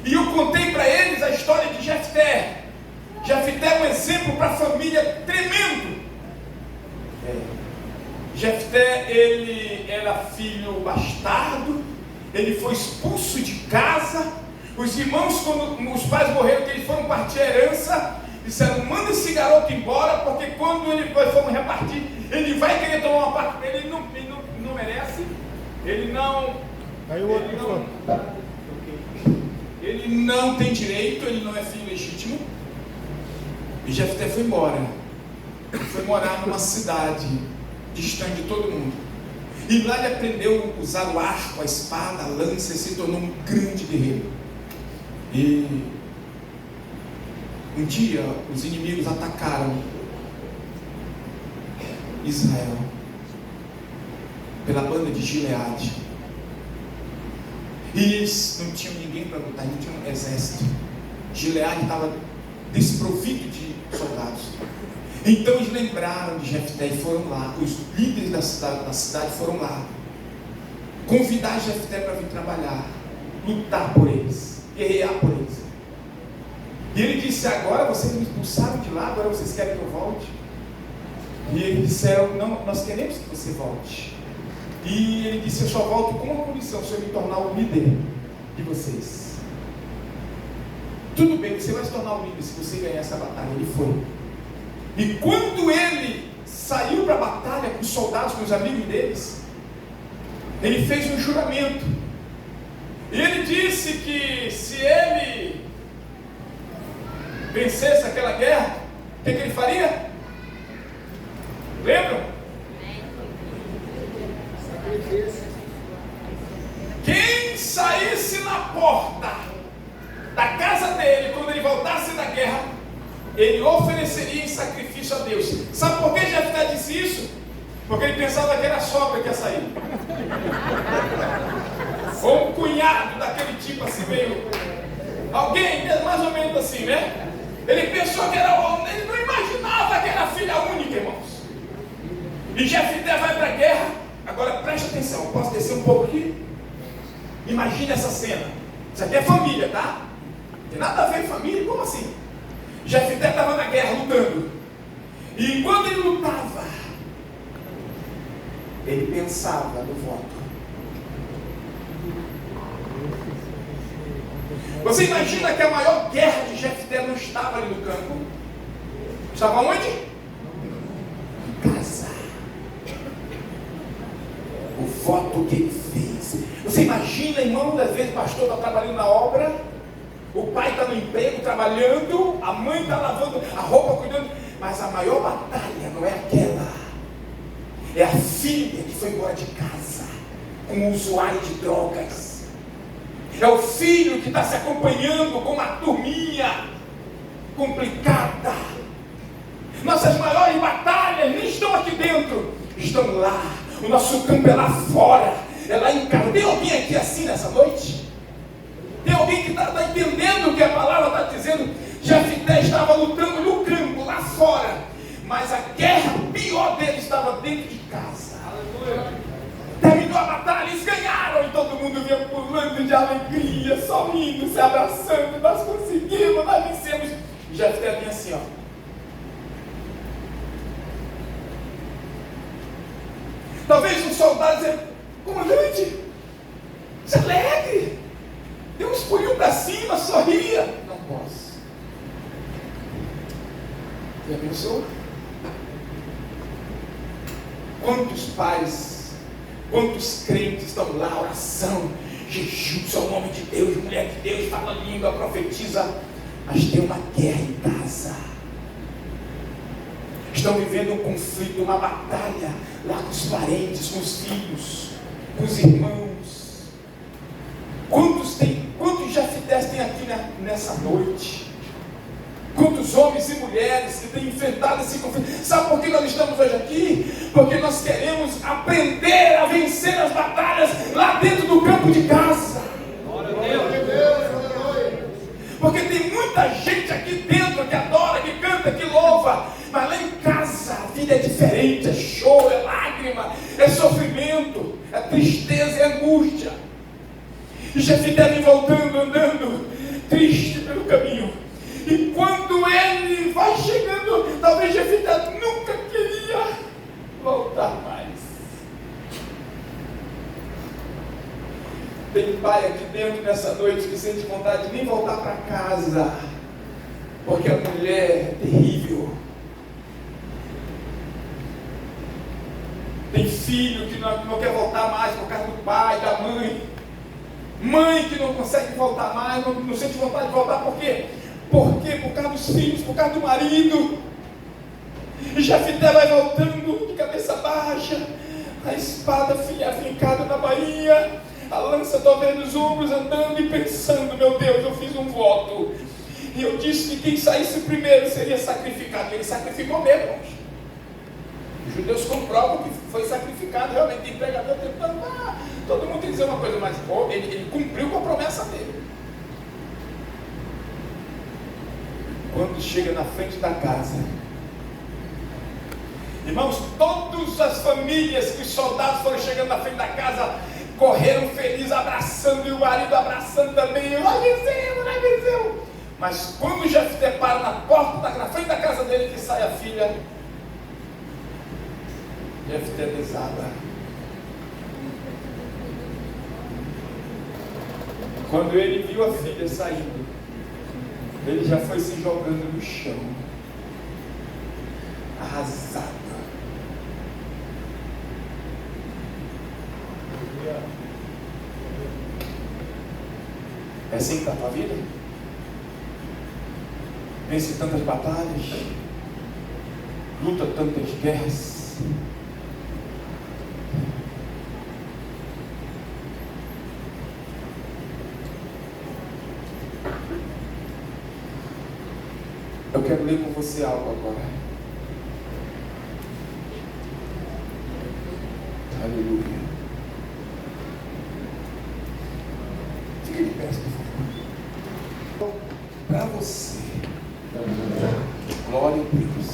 E eu contei para eles a história de Jefté. Jefté é um exemplo para a família tremendo. Jefté, ele era filho bastardo, ele foi expulso de casa. Os irmãos, quando os pais morreram, que eles foram partir a herança, disseram, manda esse garoto embora, porque quando ele for repartir, ele vai querer tomar uma parte, ele não merece, ele não tem direito, ele não é filho legítimo. E Jefté foi embora, foi morar numa cidade distante de todo mundo. E lá ele aprendeu a usar o arco, a espada, a lança, e se tornou um grande guerreiro. E um dia os inimigos atacaram Israel pela banda de Gileade. E eles não tinham ninguém para lutar, não tinham um exército. Gileade estava desprovido de soldados. Então eles lembraram de Jefté e foram lá. Os líderes da cidade foram lá convidar Jefté para vir trabalhar, lutar por eles, guerrear por eles. E ele disse: agora vocês me expulsaram de lá, agora vocês querem que eu volte? E eles disseram: não, nós queremos que você volte. E ele disse: eu só volto com uma condição, se eu me tornar o líder de vocês. Tudo bem, você vai se tornar o líder se você ganhar essa batalha. Ele foi. E quando ele saiu para a batalha com os soldados, com os amigos deles, ele fez um juramento. E ele disse que se ele vencesse aquela guerra, o que ele faria? Lembram? Quem saísse na porta da casa dele quando ele voltasse da guerra, ele ofereceria em sacrifício a Deus. Sabe por que Jefté disse isso? Porque ele pensava que era a sogra que ia sair, ou um cunhado daquele tipo assim, meio alguém mais ou menos assim, né? Ele pensou que era homem, ele não imaginava que era a filha única, irmãos. E Jefté vai para a guerra. Agora preste atenção, eu posso descer um pouco aqui? Imagine essa cena. Isso aqui é família, tá? Não tem nada a ver com família, como assim? Jefté estava na guerra lutando. E enquanto ele lutava, ele pensava no voto. Você imagina que a maior guerra de Jefté não estava ali no campo? Estava onde? Em casa. O voto que ele fez. Você imagina, irmão, às vezes o pastor está trabalhando na obra, o pai está no emprego trabalhando, a mãe está lavando a roupa, cuidando, mas a maior batalha não é aquela. É a filha que foi embora de casa com um usuário de drogas. É o filho que está se acompanhando com uma turminha complicada. Nossas maiores batalhas nem estão aqui dentro, estão lá. O nosso campo é lá fora, é lá em casa. Tem alguém aqui assim nessa noite? Tem alguém que está entendendo o que a palavra está dizendo? Jefté estava lutando no campo, lá fora, mas a guerra pior dele estava dentro de casa. Terminou a batalha, eles ganharam, e todo mundo vinha pulando de alegria, sorrindo, se abraçando. Nós conseguimos, nós vencemos. E Jefté vinha assim, ó. Talvez um soldado dizia: comandante, se alegre, deu um espurinho para cima, sorria. Não posso. Já pensou? Quantos pais, quantos crentes estão lá, oração, jejum, são homem de Deus, mulher de Deus, fala língua, profetiza, mas tem uma guerra em casa. Estão vivendo um conflito, uma batalha lá com os parentes, com os filhos, com os irmãos. Quantos Jeftés tem aqui nessa noite? Quantos homens e mulheres que têm enfrentado esse conflito? Sabe por que nós estamos hoje aqui? Porque nós queremos aprender a vencer as batalhas lá dentro do campo de casa. Glória a Deus. Porque tem muita gente aqui dentro que adora, que canta, que louva, mas lá em casa a vida é diferente, é choro, é lágrima, é sofrimento, é tristeza, é angústia. E Jefté vem voltando, andando, triste pelo caminho. E quando ele vai chegando, talvez Jefté nunca queria voltar mais. Tem pai aqui dentro nessa noite que sente vontade de nem voltar para casa, porque a mulher é terrível. Tem filho que não quer voltar mais por causa do pai, da mãe. Mãe que não consegue voltar mais, não sente vontade de voltar, por quê? Por quê? Por causa dos filhos, por causa do marido. E Jefté vai voltando de cabeça baixa, a espada afincada na bainha, a lança talvez nos ombros, andando e pensando: meu Deus, eu fiz um voto, e eu disse que quem saísse primeiro seria sacrificado. Ele sacrificou mesmo, irmãos. Os judeus comprovam que foi sacrificado realmente. Tem pregador tentando, todo mundo tem que dizer uma coisa, mas ele cumpriu com a promessa dele. Quando chega na frente da casa, irmãos, todas as famílias que os soldados foram chegando na frente da casa, correram felizes, abraçando, e o marido abraçando também. Nós vencemos, nós vencemos. Mas quando já se depara na porta, na frente da casa dele, que sai a filha, Jefté desaba. Quando ele viu a filha saindo, ele já foi se jogando no chão, arrasado. É assim que está a tua vida? Vence tantas batalhas, luta tantas guerras. Eu quero ler com você algo agora. Aleluia. Fique de pé, por favor. Para você, glória a Deus.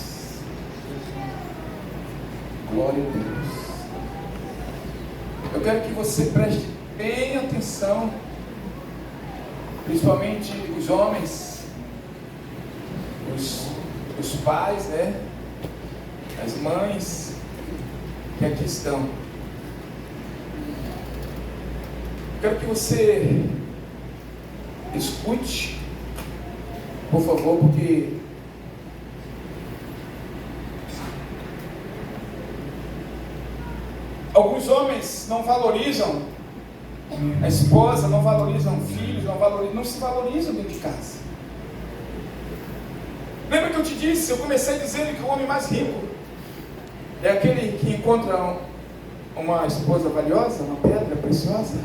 Glória a Deus. Eu quero que você preste bem atenção, principalmente os homens, os pais, né? As mães que aqui estão. Quero que você escute, por favor, porque alguns homens não valorizam a esposa, não valorizam filhos, não se valorizam dentro de casa. Lembra que eu te disse, eu comecei dizendo que o homem mais rico é aquele que encontra uma esposa valiosa, uma pedra preciosa?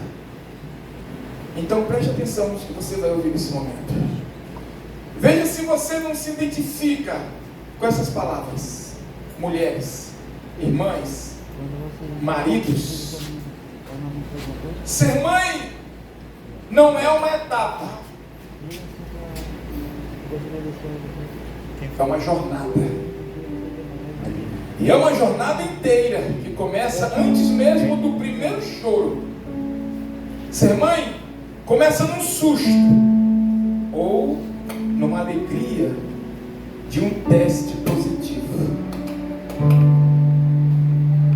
Então preste atenção no que você vai ouvir nesse momento. Veja se você não se identifica com essas palavras. Mulheres, irmãs, maridos. Ser mãe não é uma etapa, é uma jornada. E é uma jornada inteira que começa antes mesmo do primeiro choro. Ser mãe começa num susto ou numa alegria de um teste positivo.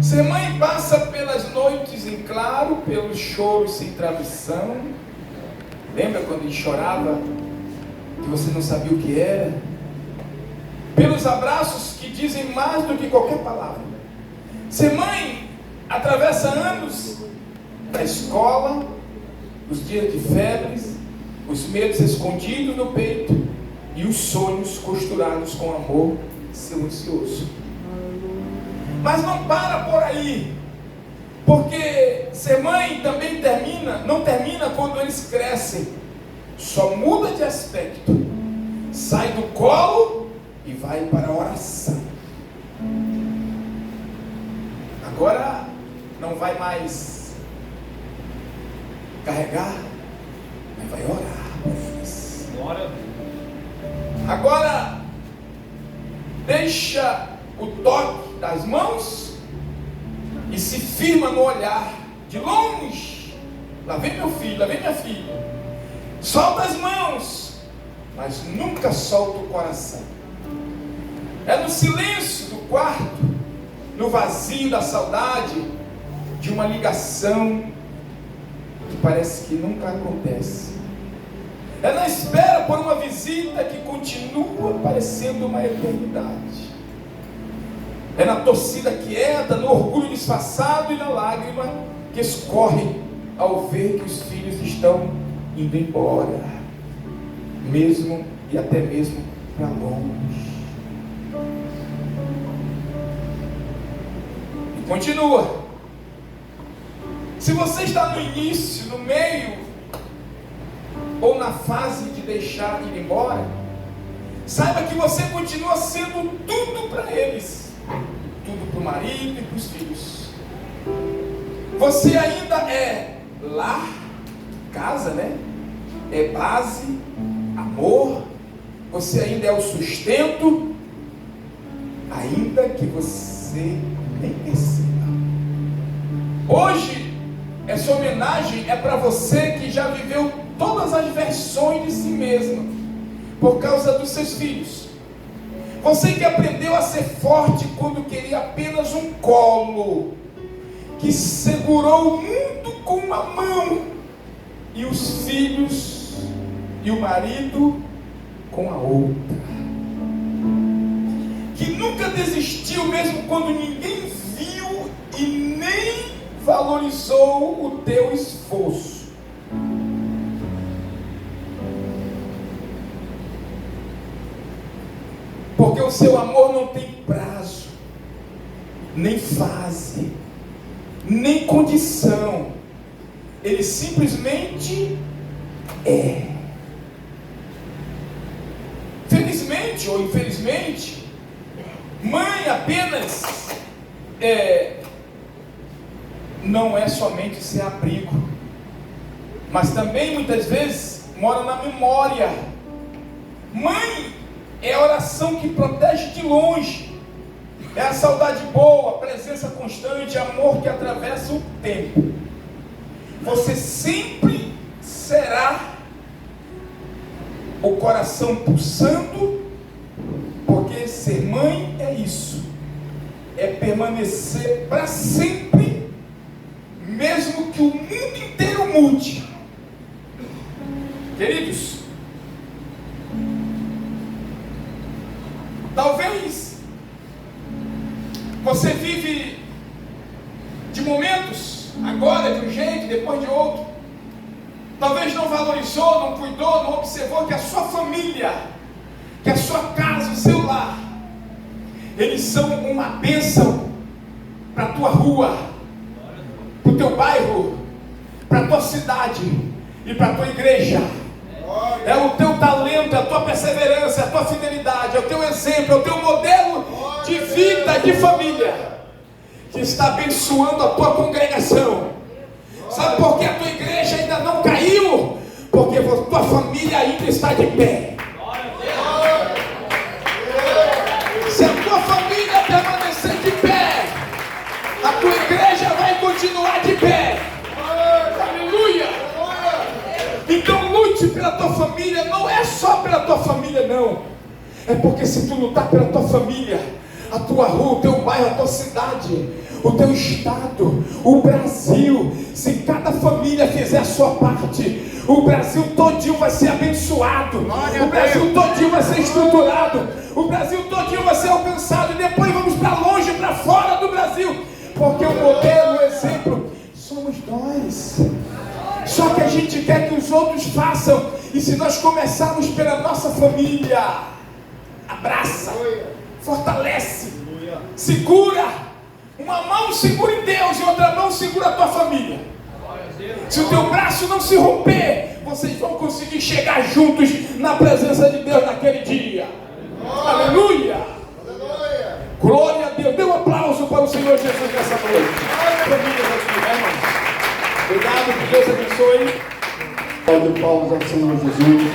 Ser mãe passa pelas noites em claro, pelos choros sem tradução. Lembra quando ele chorava que você não sabia o que era? Pelos abraços que dizem mais do que qualquer palavra. Ser mãe atravessa anos da escola, os dias de febres, os medos escondidos no peito e os sonhos costurados com amor silencioso. Mas não para por aí, porque ser mãe também não termina quando eles crescem, só muda de aspecto, sai do colo e vai para a oração. Agora não vai mais carregar, mas vai orar por eles. Glória a Deus. Agora deixa o toque das mãos e se firma no olhar de longe. Lá vem meu filho, lá vem minha filha. Solta as mãos, mas nunca solta o coração. É no silêncio do quarto, no vazio da saudade, de uma ligação que parece que nunca acontece. É na espera por uma visita que continua parecendo uma eternidade. É na torcida quieta, no orgulho disfarçado e na lágrima que escorre ao ver que os filhos estão indo embora, mesmo e até mesmo para longe. E continua. Se você está no início, no meio, ou na fase de deixar ir embora, saiba que você continua sendo tudo para eles, tudo para o marido e para os filhos. Você ainda é lar, casa, né? É base, amor. Você ainda é o sustento, ainda que você nem perceba. Hoje, essa homenagem é para você que já viveu todas as versões de si mesmo, por causa dos seus filhos. Você que aprendeu a ser forte quando queria apenas um colo, que segurou o mundo com uma mão, e os filhos e o marido com a outra. Que nunca desistiu mesmo quando ninguém viu e nem valorizou o teu esforço. Porque o seu amor não tem prazo, nem fase, nem condição. Ele simplesmente é. Felizmente ou infelizmente, mãe apenas não é somente ser abrigo, mas também muitas vezes mora na memória. Mãe é a oração que protege de longe, é a saudade boa, a presença constante, amor que atravessa o tempo. Você sempre será o coração pulsando, porque ser mãe é isso, é permanecer para sempre, mesmo que o mundo inteiro mude. Queridos, talvez você vive de momentos, agora de um jeito, depois de outro. Talvez não valorizou, não cuidou, não observou que a sua família, que a sua casa, o seu lar, eles são uma bênção para a tua rua, para o teu bairro, para a tua cidade e para a tua igreja. É o teu talento, é a tua perseverança, é a tua fidelidade, é o teu exemplo, é o teu modelo de vida, de família, que está abençoando a tua congregação. Sabe por que a tua igreja ainda não caiu? Porque a tua família ainda está de pé. Se a tua família permanecer de pé, a tua igreja vai continuar de pé. Aleluia! Então lute pela tua família, não é só pela tua família não. É porque se tu lutar pela tua família, a tua rua, o teu bairro, a tua cidade, o teu estado, o Brasil, se cada família fizer a sua parte, o Brasil todinho vai ser abençoado, o Brasil todinho vai ser estruturado, o Brasil todinho vai ser alcançado, e depois vamos para longe, para fora do Brasil, porque o modelo, o exemplo, somos nós. Só que a gente quer que os outros façam, e se nós começarmos pela nossa família, abraça, fortalece, segura. Uma mão segura em Deus e outra mão segura a tua família. Se o teu braço não se romper, vocês vão conseguir chegar juntos na presença de Deus naquele dia. Aleluia! Glória a Deus. Dê um aplauso para o Senhor Jesus nessa noite. Família, irmãos. Obrigado, que Deus abençoe. Pode palmas ao Senhor Jesus.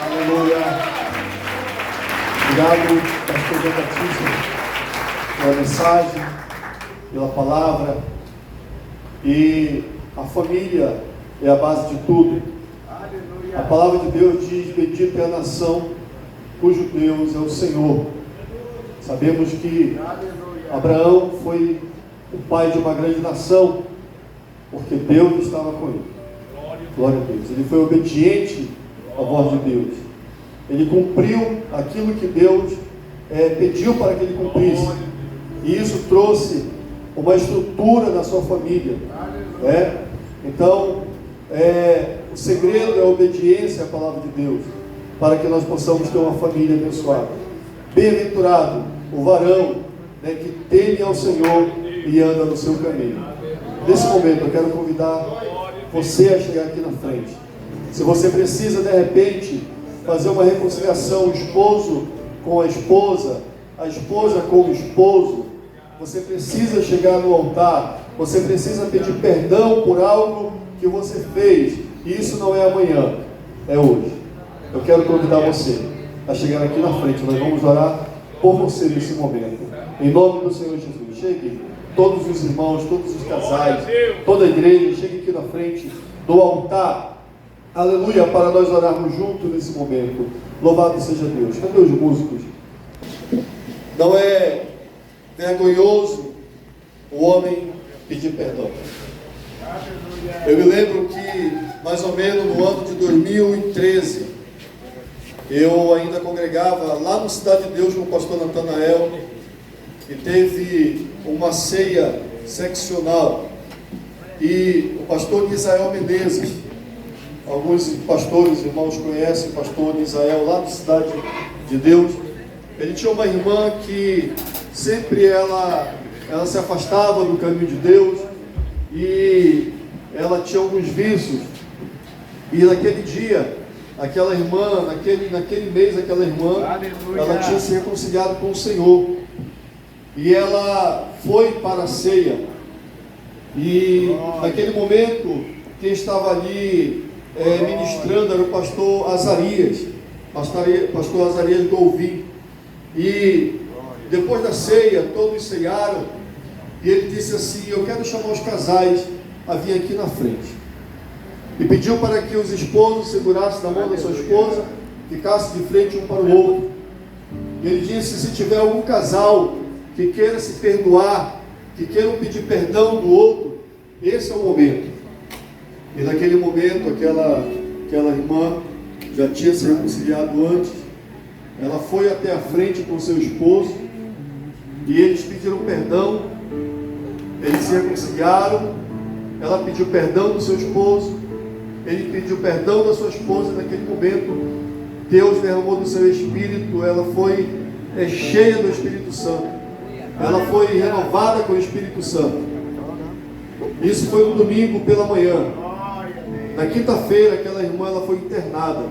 Aleluia. Obrigado, pastor Batista, pela mensagem, pela palavra. E a família é a base de tudo. A palavra de Deus diz: bendita é a nação cujo Deus é o Senhor. Sabemos que Abraão foi o pai de uma grande nação, porque Deus estava com ele. Glória a Deus. Ele foi obediente à voz de Deus. Ele cumpriu aquilo que Deus pediu para que ele cumprisse. E isso trouxe uma estrutura na sua família. Então, o segredo é a obediência à palavra de Deus, para que nós possamos ter uma família abençoada. Bem-aventurado o varão, que teme ao Senhor e anda no seu caminho. Nesse momento eu quero convidar você a chegar aqui na frente. Se você precisa de repente fazer uma reconciliação, o esposo com a esposa com o esposo, você precisa chegar no altar, você precisa pedir perdão por algo que você fez, e isso não é amanhã, é hoje. Eu quero convidar você a chegar aqui na frente, nós vamos orar por você nesse momento, em nome do Senhor Jesus. Chegue, todos os irmãos, todos os casais, toda a igreja, chegue aqui na frente do altar, aleluia, para nós orarmos juntos nesse momento. Louvado seja Deus. Cadê os músicos? Não é vergonhoso o homem pedir perdão. Eu me lembro que mais ou menos no ano de 2013 eu ainda congregava lá no Cidade de Deus com o pastor Natanael, e teve uma ceia seccional, e o pastor Nisael Menezes, alguns pastores, irmãos conhecem o pastor Nisael lá no Cidade de Deus. Ele tinha uma irmã que sempre ela se afastava do caminho de Deus, e ela tinha alguns vícios, e naquele dia, aquela irmã, naquele mês, aquela irmã, ela tinha se reconciliado com o Senhor, e ela foi para a ceia, e naquele momento, quem estava ali ministrando era o pastor Azarias, pastor Azarias Golvin. E depois da ceia, todos ceiaram, e ele disse assim: eu quero chamar os casais a vir aqui na frente. E pediu para que os esposos segurassem na mão da sua esposa, ficassem de frente um para o outro. E ele disse: se tiver algum casal que queira se perdoar, que queira pedir perdão do outro, esse é o momento. E naquele momento, aquela irmã já tinha se reconciliado antes. Ela foi até a frente com seu esposo, e eles pediram perdão, eles se reconciliaram. Ela pediu perdão do seu esposo, ele pediu perdão da sua esposa. Naquele momento, Deus derramou do seu espírito, ela foi cheia do Espírito Santo, ela foi renovada com o Espírito Santo. Isso foi no domingo pela manhã. Na quinta-feira, aquela irmã ela foi internada,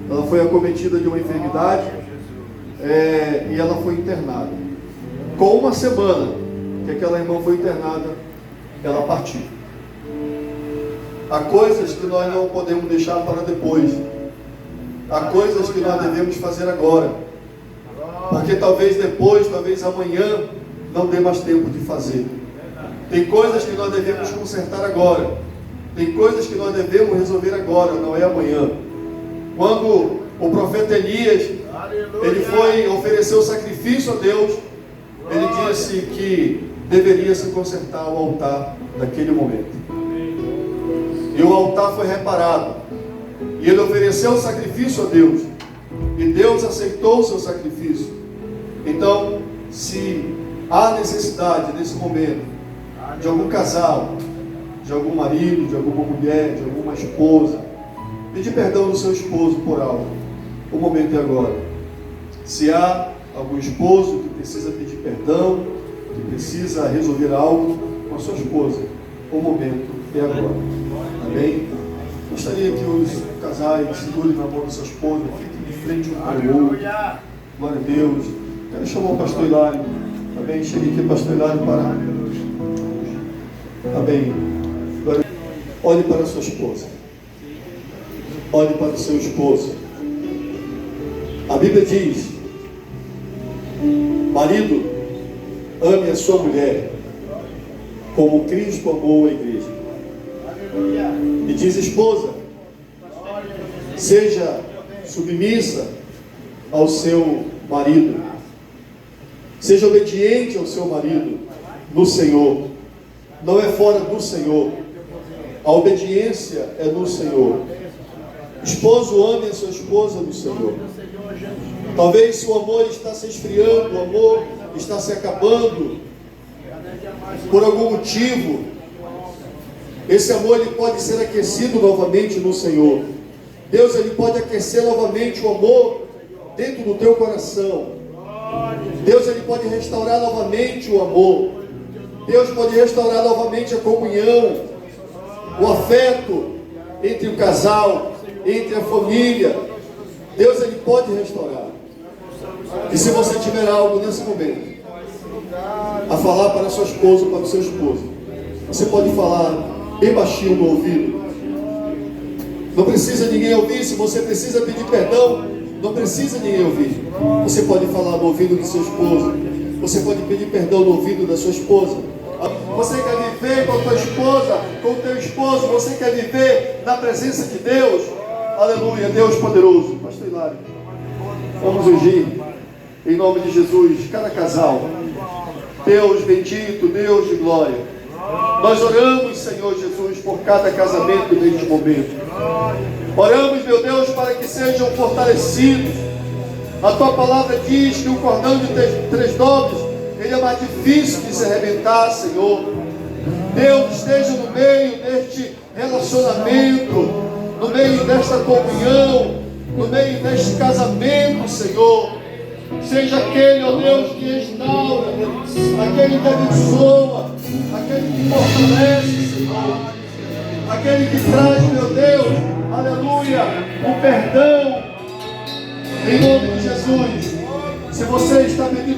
ela foi acometida de uma enfermidade, e ela foi internada. Com uma semana que aquela irmã foi internada, ela partiu. Há coisas que nós não podemos deixar para depois. Há coisas que nós devemos fazer agora, porque talvez depois, talvez amanhã, não dê mais tempo de fazer. Tem coisas que nós devemos consertar agora, tem coisas que nós devemos resolver agora, não é amanhã. Quando o profeta Elias, ele foi oferecer o sacrifício a Deus, ele disse que deveria se consertar o altar naquele momento. E o altar foi reparado, e ele ofereceu o sacrifício a Deus, e Deus aceitou o seu sacrifício. Então, se há necessidade nesse momento de algum casal, de algum marido, de alguma mulher, de alguma esposa, pedir perdão do seu esposo por algo, o momento é agora. Se há algum esposo que precisa pedir perdão, que precisa resolver algo com a sua esposa, o momento é agora. Amém? Gostaria que os casais segurem na mão da sua esposa, fiquem de frente um para o outro. Glória a Deus. Quero chamar o pastor Hilário. Amém? Chegue aqui, pastor Hilário, para... Amém. Olhe para a sua esposa. Olhe para o seu esposo. A Bíblia diz: marido, ame a sua mulher como Cristo amou a igreja. E diz: esposa, seja submissa ao seu marido, seja obediente ao seu marido no Senhor. Não é fora do Senhor. A obediência é no Senhor. Esposo, ame a sua esposa no Senhor. Talvez se o amor está se esfriando, o amor está se acabando por algum motivo, esse amor ele pode ser aquecido novamente no Senhor. Deus ele pode aquecer novamente o amor dentro do teu coração. Deus ele pode restaurar novamente o amor. Deus pode restaurar novamente a comunhão, o afeto entre o casal, entre a família. Deus, Ele pode restaurar. E se você tiver algo nesse momento a falar para a sua esposa ou para o seu esposo, você pode falar bem baixinho no ouvido. Não precisa ninguém ouvir. Se você precisa pedir perdão, não precisa ninguém ouvir. Você pode falar no ouvido do seu esposo. Você pode pedir perdão no ouvido da sua esposa. Você quer viver com a tua esposa, com o teu esposo? Você quer viver na presença de Deus? Aleluia, Deus poderoso. Pastor Hilário, vamos ungir em nome de Jesus cada casal. Deus bendito, Deus de glória, nós oramos, Senhor Jesus, por cada casamento neste momento. Oramos, meu Deus, para que sejam fortalecidos. A tua palavra diz que o cordão de três dobras, ele é mais difícil de se arrebentar, Senhor. Deus, esteja no meio deste relacionamento, no meio desta comunhão, no meio deste casamento, Senhor. Seja aquele, ó Deus, que restaura, aquele que abençoa, aquele que fortalece, Senhor, aquele que traz, meu Deus, aleluia, o perdão, em nome de Jesus. Se você está pedindo